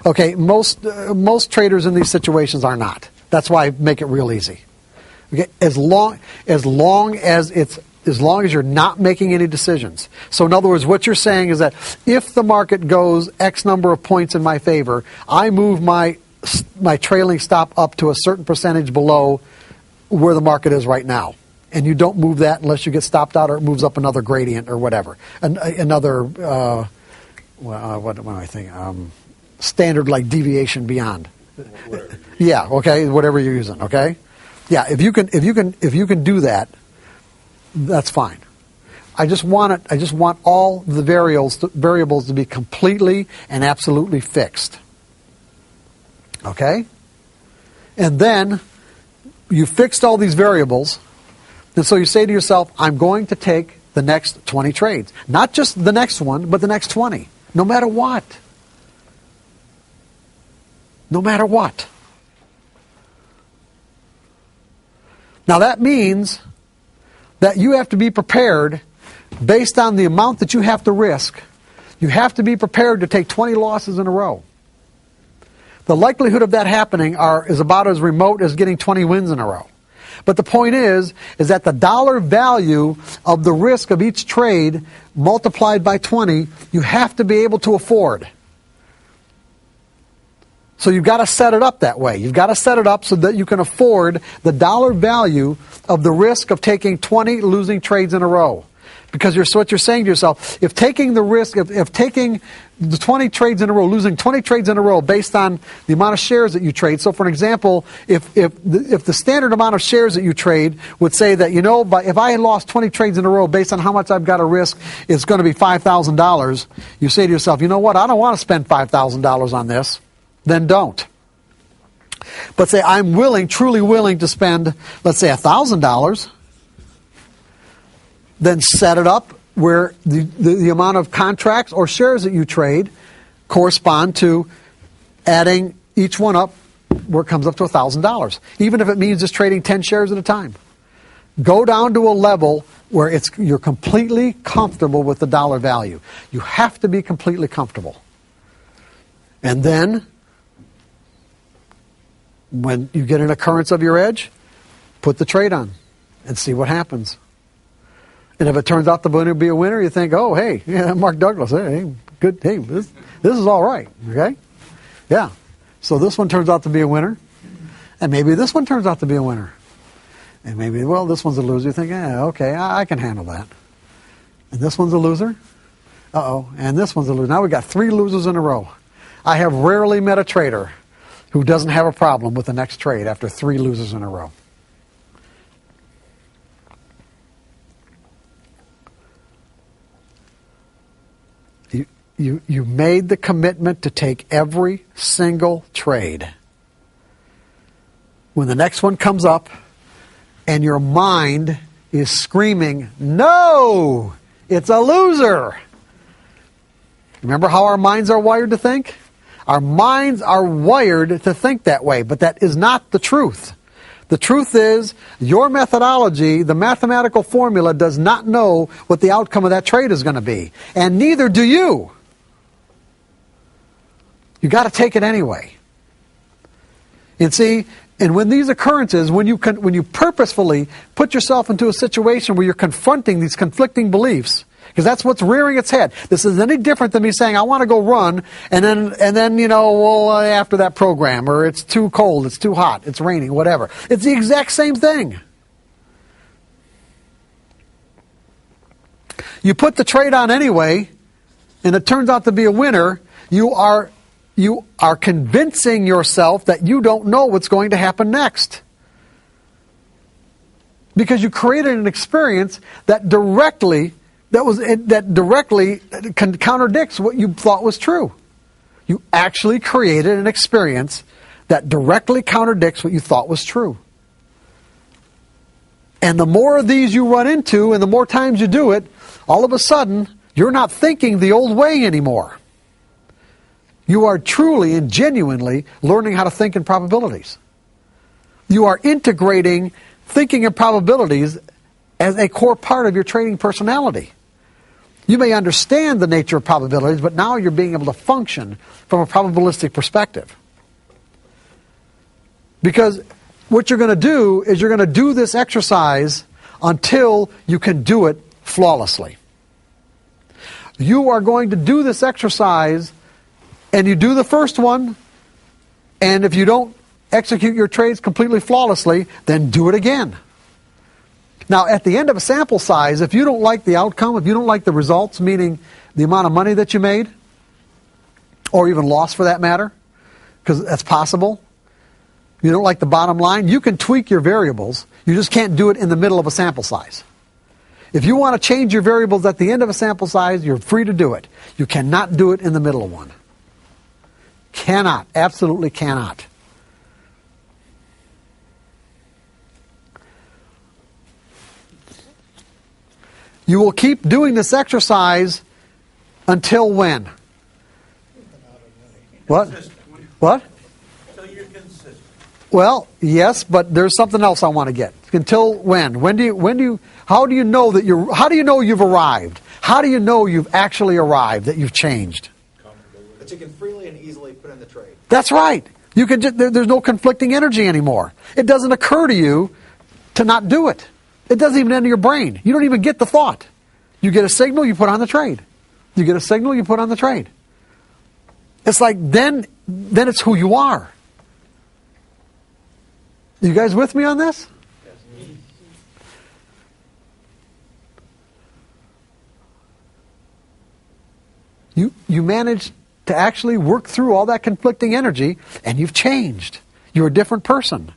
Okay. Most traders in these situations are not. That's why I make it real easy. Okay. As long as you're not making any decisions. So in other words, what you're saying is that if the market goes X number of points in my favor, I move my trailing stop up to a certain percentage below where the market is right now. And you don't move that unless you get stopped out or it moves up another gradient or whatever. Another, what am I thinking? Standard like deviation beyond. Yeah, okay, whatever you're using, okay? Yeah, if you can do that, that's fine. I just want all the variables to be completely and absolutely fixed. Okay? And then you fixed all these variables, and so you say to yourself, I'm going to take the next 20 trades. Not just the next one, but the next 20. No matter what. No matter what. Now that means that you have to be prepared based on the amount that you have to risk. You have to be prepared to take 20 losses in a row. The likelihood of that happening is about as remote as getting 20 wins in a row. But the point is that the dollar value of the risk of each trade multiplied by 20, you have to be able to afford. So you've got to set it up that way. You've got to set it up so that you can afford the dollar value of the risk of taking 20 losing trades in a row. Because what you're saying to yourself, if taking the risk, if taking the 20 trades in a row, losing 20 trades in a row based on the amount of shares that you trade. So for an example, if the standard amount of shares that you trade would say that, if I had lost 20 trades in a row based on how much I've got to risk, it's going to be $5,000. You say to yourself, you know what, I don't want to spend $5,000 on this. Then don't. But say I'm truly willing to spend, let's say $1,000. Then set it up where the amount of contracts or shares that you trade correspond to adding each one up where it comes up to $1,000. Even if it means just trading 10 shares at a time. Go down to a level where you're completely comfortable with the dollar value. You have to be completely comfortable. And then, when you get an occurrence of your edge, put the trade on and see what happens. And if it turns out to be a winner, you think, oh, hey, yeah, Mark Douglas, hey, good, hey, this is all right, okay? Yeah. So this one turns out to be a winner, and maybe this one turns out to be a winner. And maybe, well, this one's a loser. You think, yeah, okay, I can handle that. And this one's a loser? Uh-oh, and this one's a loser. Now we've got 3 losers in a row. I have rarely met a trader who doesn't have a problem with the next trade after 3 losers in a row. You made the commitment to take every single trade. When the next one comes up and your mind is screaming, no, it's a loser. Remember how our minds are wired to think? Our minds are wired to think that way, but that is not the truth. The truth is, your methodology, the mathematical formula, does not know what the outcome of that trade is going to be. And neither do you. You got to take it anyway. And see, And when these occurrences, when you purposefully put yourself into a situation where you're confronting these conflicting beliefs, because that's what's rearing its head. This is any different than me saying, I want to go run, and then after that program, or it's too cold, it's too hot, it's raining, whatever. It's the exact same thing. You put the trade on anyway, and it turns out to be a winner, you are convincing yourself that you don't know what's going to happen next. Because you created an experience that directly contradicts what you thought was true. You actually created an experience that directly contradicts what you thought was true. And the more of these you run into, and the more times you do it, all of a sudden, you're not thinking the old way anymore. You are truly and genuinely learning how to think in probabilities. You are integrating thinking in probabilities as a core part of your trading personality. You may understand the nature of probabilities, but now you're being able to function from a probabilistic perspective. Because what you're going to do is you're going to do this exercise until you can do it flawlessly. You are going to do this exercise, and you do the first one, and if you don't execute your trades completely flawlessly, then do it again. Now, at the end of a sample size, if you don't like the outcome, if you don't like the results, meaning the amount of money that you made, or even lost for that matter, because that's possible, you don't like the bottom line, you can tweak your variables. You just can't do it in the middle of a sample size. If you want to change your variables at the end of a sample size, you're free to do it. You cannot do it in the middle of one. Cannot. Absolutely cannot. You will keep doing this exercise until when? What? What? Until you're consistent. Well, yes, but there's something else I want to get. Until when? How do you know you've arrived? How do you know you've actually arrived, that you've changed? That you can freely and easily put in the trade. That's right. You can there's no conflicting energy anymore. It doesn't occur to you to not do it. It doesn't even enter your brain. You don't even get the thought. You get a signal, you put on the trade. You get a signal, you put on the trade. It's like then it's who you are. You guys with me on this? You managed to actually work through all that conflicting energy, and you've changed. You're a different person.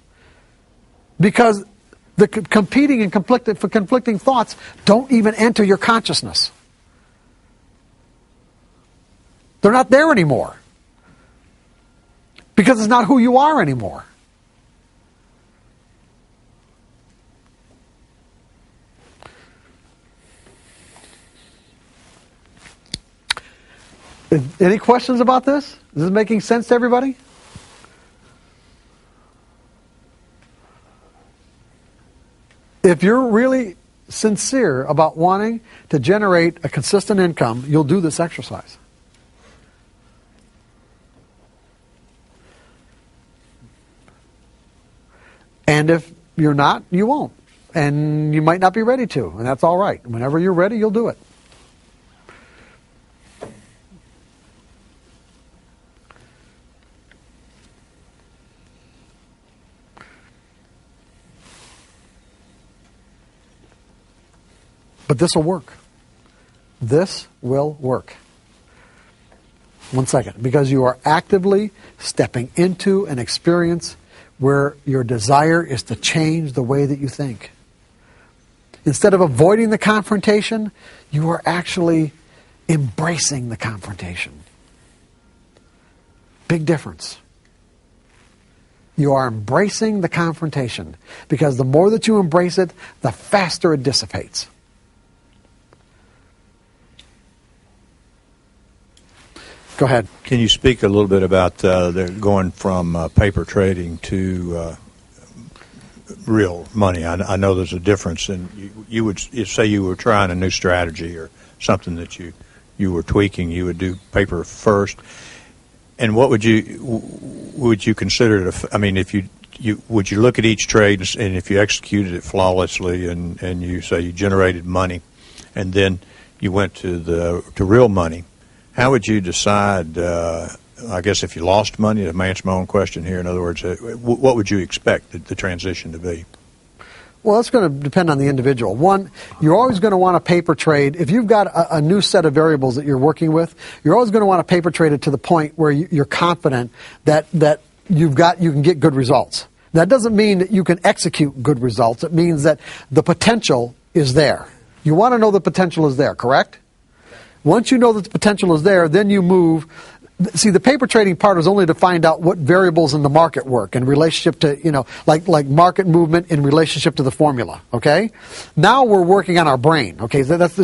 Because the competing and conflicting thoughts don't even enter your consciousness. They're not there anymore. Because it's not who you are anymore. Any questions about this? Is this making sense to everybody? If you're really sincere about wanting to generate a consistent income, you'll do this exercise. And if you're not, you won't. And you might not be ready to, and that's all right. Whenever you're ready, you'll do it. But this will work. This will work. 1 second. Because you are actively stepping into an experience where your desire is to change the way that you think. Instead of avoiding the confrontation, you are actually embracing the confrontation. Big difference. You are embracing the confrontation. Because the more that you embrace it, the faster it dissipates. Go ahead. Can you speak a little bit about going from paper trading to real money? I know there's a difference, and you would say you were trying a new strategy or something that you were tweaking. You would do paper first, and what would you consider? I mean, if would you look at each trade, and if you executed it flawlessly, and you say you generated money, and then you went to real money, how would you decide? I guess if you lost money, to answer my own question here, in other words, what would you expect the transition to be? Well, it's going to depend on the individual. One, you're always going to want a paper trade. If you've got a new set of variables that you're working with, you're always going to want to paper trade it to the point where you're confident that you can get good results. That doesn't mean that you can execute good results. It means that the potential is there. You want to know the potential is there, correct? Once you know that the potential is there, then you move. See, the paper trading part is only to find out what variables in the market work in relationship to, like market movement in relationship to the formula, okay? Now we're working on our brain, okay? That's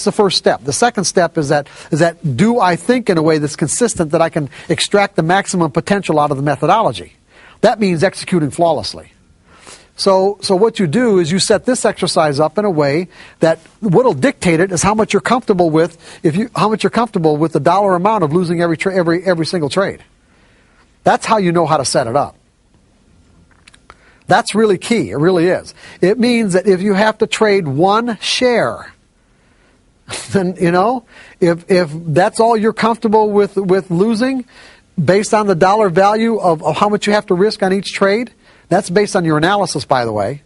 the first step. The second step is that do I think in a way that's consistent that I can extract the maximum potential out of the methodology? That means executing flawlessly. So what you do is you set this exercise up in a way that what'll dictate it is how much you're comfortable with how much you're comfortable with the dollar amount of losing every single trade. That's how you know how to set it up. That's really key. It really is. It means that if you have to trade one share, then if that's all you're comfortable with losing, based on the dollar value of how much you have to risk on each trade. That's based on your analysis, by the way.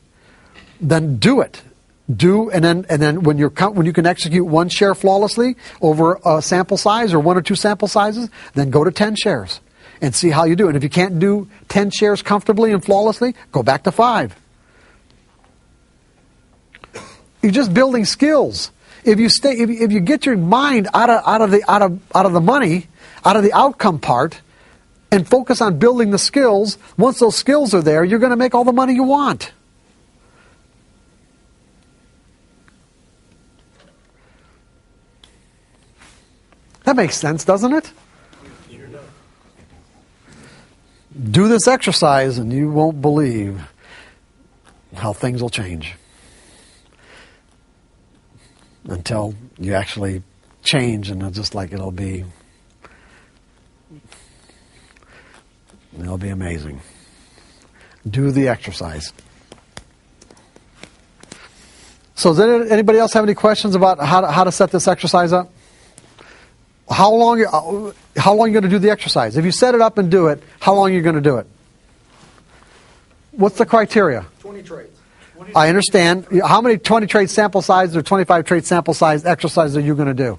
Then do it. And then when you can execute one share flawlessly over a sample size or one or two sample sizes, then go to 10 shares and see how you do. And if you can't do 10 shares comfortably and flawlessly, go back to 5. You're just building skills. If you get your mind out of the money, out of the outcome part, and focus on building the skills, once those skills are there, you're going to make all the money you want. That makes sense, doesn't it? Do this exercise and you won't believe how things will change. Until you actually change, and it'll be amazing. Do the exercise. So does anybody else have any questions about how to set this exercise up? How long are you going to do the exercise? If you set it up and do it, how long are you going to do it? What's the criteria? 20 trades. I understand. How many 20 trade sample size or 25 trade sample size exercises are you going to do?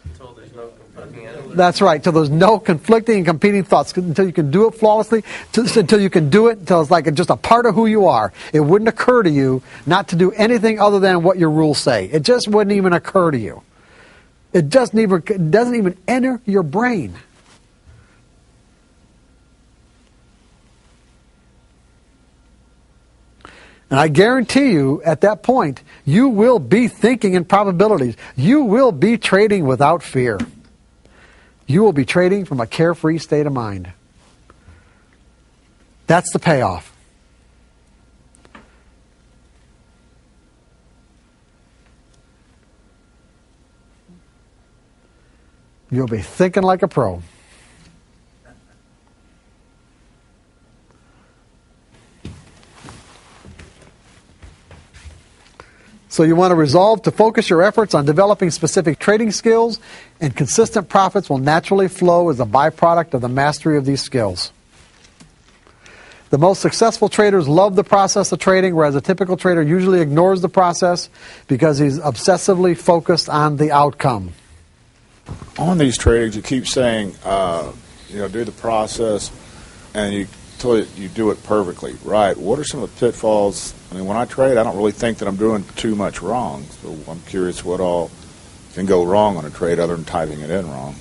Until there's no conflicting. That's right. Till there's no conflicting and competing thoughts. Until you can do it flawlessly. Until you can do it. Until it's like just a part of who you are. It wouldn't occur to you not to do anything other than what your rules say. It just wouldn't even occur to you. It doesn't even enter your brain. And I guarantee you, at that point, you will be thinking in probabilities. You will be trading without fear. You will be trading from a carefree state of mind. That's the payoff. You'll be thinking like a pro. So you want to resolve to focus your efforts on developing specific trading skills, and consistent profits will naturally flow as a byproduct of the mastery of these skills. The most successful traders love the process of trading, whereas a typical trader usually ignores the process because he's obsessively focused on the outcome. On these trades, you keep saying, do the process, and until you do it perfectly, right? What are some of the pitfalls? I mean, when I trade, I don't really think that I'm doing too much wrong. So I'm curious what all can go wrong on a trade other than typing it in wrong.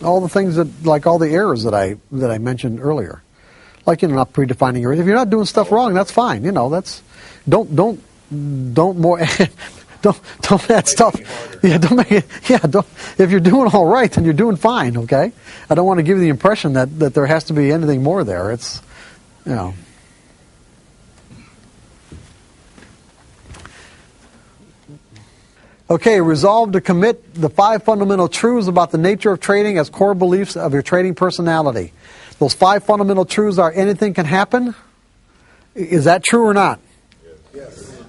All the things all the errors that I mentioned earlier, like not predefining your. If you're not doing stuff wrong, that's fine. Don't more. Don't add stuff. Yeah, don't make it. Yeah, don't. If you're doing all right, then you're doing fine. Okay. I don't want to give you the impression that there has to be anything more there. It's, Okay, resolve to commit the 5 fundamental truths about the nature of trading as core beliefs of your trading personality. Those 5 fundamental truths are anything can happen. Is that true or not? Yes.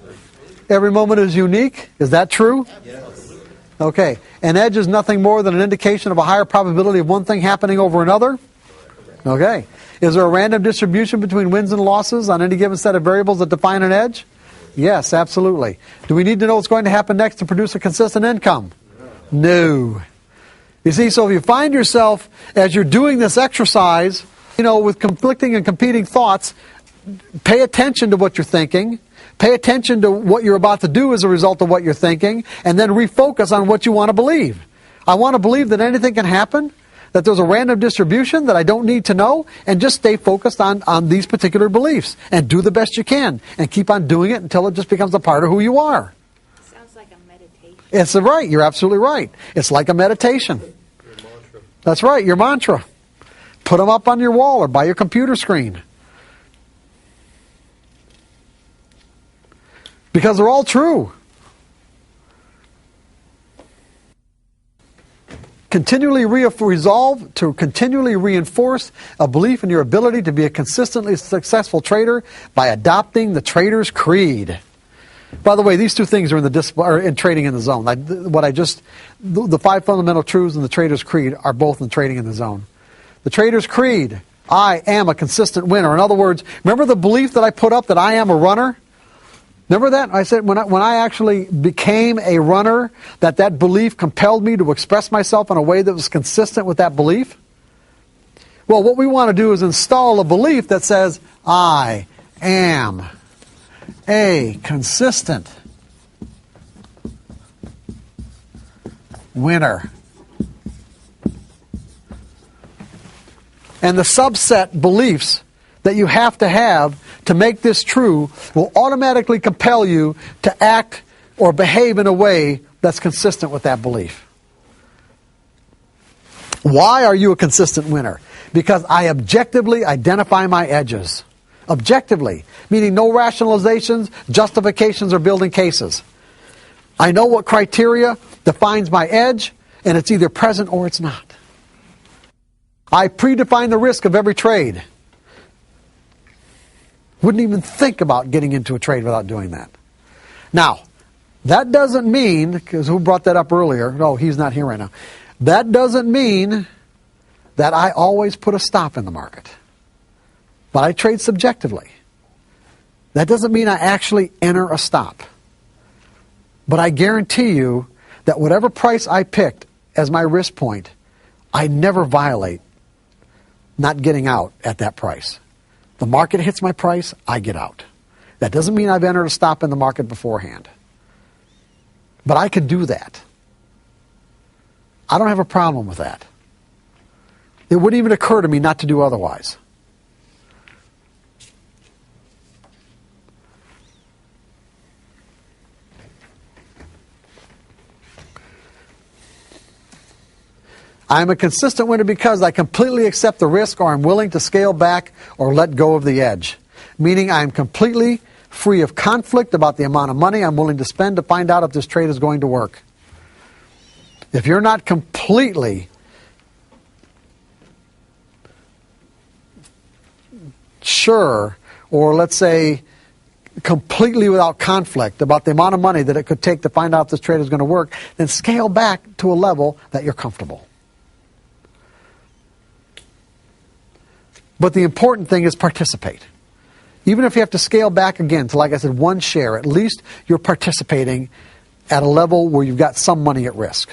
Every moment is unique. Is that true? Yes. Okay. An edge is nothing more than an indication of a higher probability of one thing happening over another. Okay. Is there a random distribution between wins and losses on any given set of variables that define an edge? Yes, absolutely. Do we need to know what's going to happen next to produce a consistent income? No. You see, so if you find yourself, as you're doing this exercise, with conflicting and competing thoughts, pay attention to what you're thinking. Pay attention to what you're about to do as a result of what you're thinking, and then refocus on what you want to believe. I want to believe that anything can happen, that there's a random distribution that I don't need to know, and just stay focused on these particular beliefs and do the best you can and keep on doing it until it just becomes a part of who you are. Sounds like a meditation. It's right. You're absolutely right. It's like a meditation. Your mantra. That's right, your mantra. Put them up on your wall or by your computer screen. Because they're all true. Resolve to continually reinforce a belief in your ability to be a consistently successful trader by adopting the trader's creed. By the way, these 2 things are in Trading in the Zone. The 5 fundamental truths and the trader's creed are both in Trading in the Zone. The trader's creed: I am a consistent winner. In other words, remember the belief that I put up that I am a runner? Remember that? I said when I actually became a runner, that belief compelled me to express myself in a way that was consistent with that belief? Well, what we want to do is install a belief that says, I am a consistent winner. And the subset beliefs that you have to make this true will automatically compel you to act or behave in a way that's consistent with that belief. Why are you a consistent winner? Because I objectively identify my edges. Objectively, meaning no rationalizations, justifications, or building cases. I know what criteria defines my edge, and it's either present or it's not. I predefine the risk of every trade. Wouldn't even think about getting into a trade without doing that. Now, that doesn't mean, because who brought that up earlier? No, he's not here right now. That doesn't mean that I always put a stop in the market. But I trade subjectively. That doesn't mean I actually enter a stop. But I guarantee you that whatever price I picked as my risk point, I never violate not getting out at that price. The market hits my price, I get out. That doesn't mean I've entered a stop in the market beforehand. But I could do that. I don't have a problem with that. It wouldn't even occur to me not to do otherwise. I am a consistent winner because I completely accept the risk, or I'm willing to scale back or let go of the edge. Meaning I am completely free of conflict about the amount of money I'm willing to spend to find out if this trade is going to work. If you're not completely sure, or let's say completely without conflict about the amount of money that it could take to find out if this trade is going to work, then scale back to a level that you're comfortable. But the important thing is participate. Even if you have to scale back again to, like I said, 1 share, at least you're participating at a level where you've got some money at risk.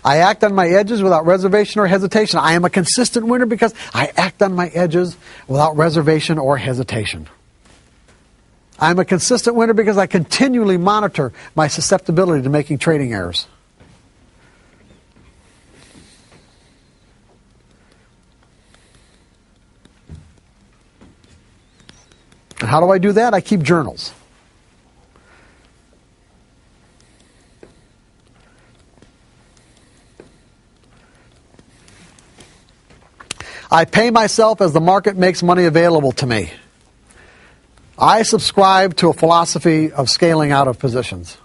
I act on my edges without reservation or hesitation. I am a consistent winner because I act on my edges without reservation or hesitation. I'm a consistent winner because I continually monitor my susceptibility to making trading errors. And how do I do that? I keep journals. I pay myself as the market makes money available to me. I subscribe to a philosophy of scaling out of positions.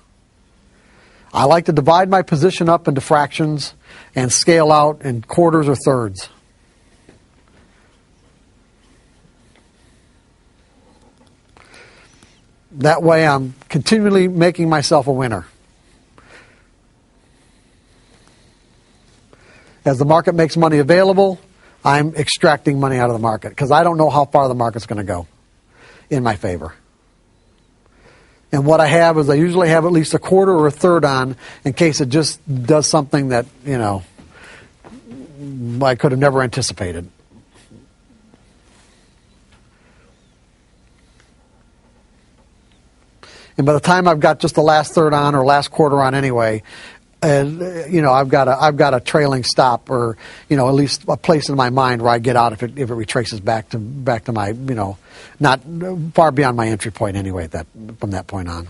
I like to divide my position up into fractions and scale out in quarters or thirds. That way I'm continually making myself a winner. As the market makes money available, I'm extracting money out of the market because I don't know how far the market's going to go in my favor. And what I have is I usually have at least a quarter or a third on in case it just does something that, I could have never anticipated. And by the time I've got just the last third on or last quarter on anyway, and I've got a trailing stop, or at least a place in my mind where I get out if it retraces back to my not far beyond my entry point anyway. From that point on.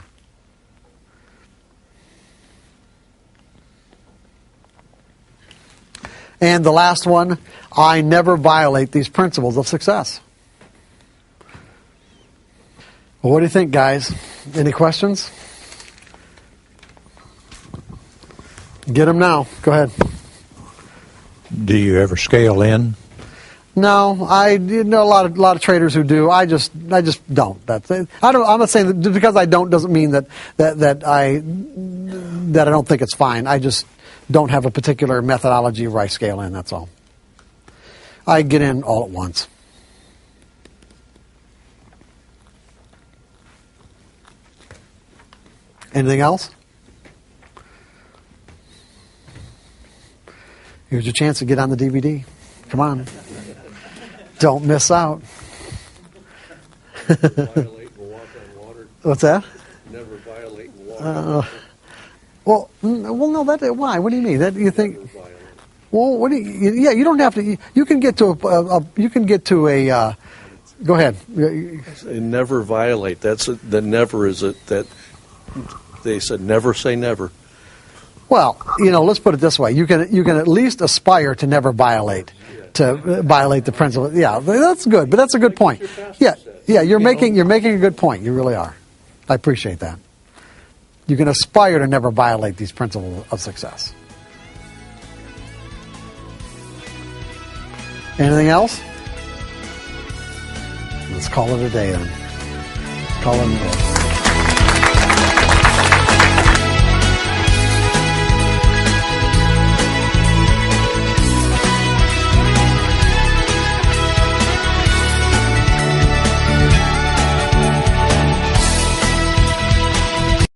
And the last one, I never violate these principles of success. Well, what do you think, guys? Any questions? Get them now. Go ahead. Do you ever scale in? No, I know a lot of traders who do. I just don't. I'm not saying that just because I don't doesn't mean that I don't think it's fine. I just don't have a particular methodology where I scale in. That's all. I get in all at once. Anything else? Here's your chance to get on the DVD. Come on. Don't miss out. Violate and walk on water. What's that? Never violate and walk on water. Well, no. Why? What do you mean? That you think? Never violate. Well, what do you? Yeah, you don't have to. You can get to a. Go ahead. And never violate. The never is it that they said never say never. Well, let's put it this way: you can at least aspire to never violate the principle. Yeah, that's good, but that's a good point. Yeah, you're making a good point. You really are. I appreciate that. You can aspire to never violate these principles of success. Anything else? Let's call it a day then. Let's call it a day.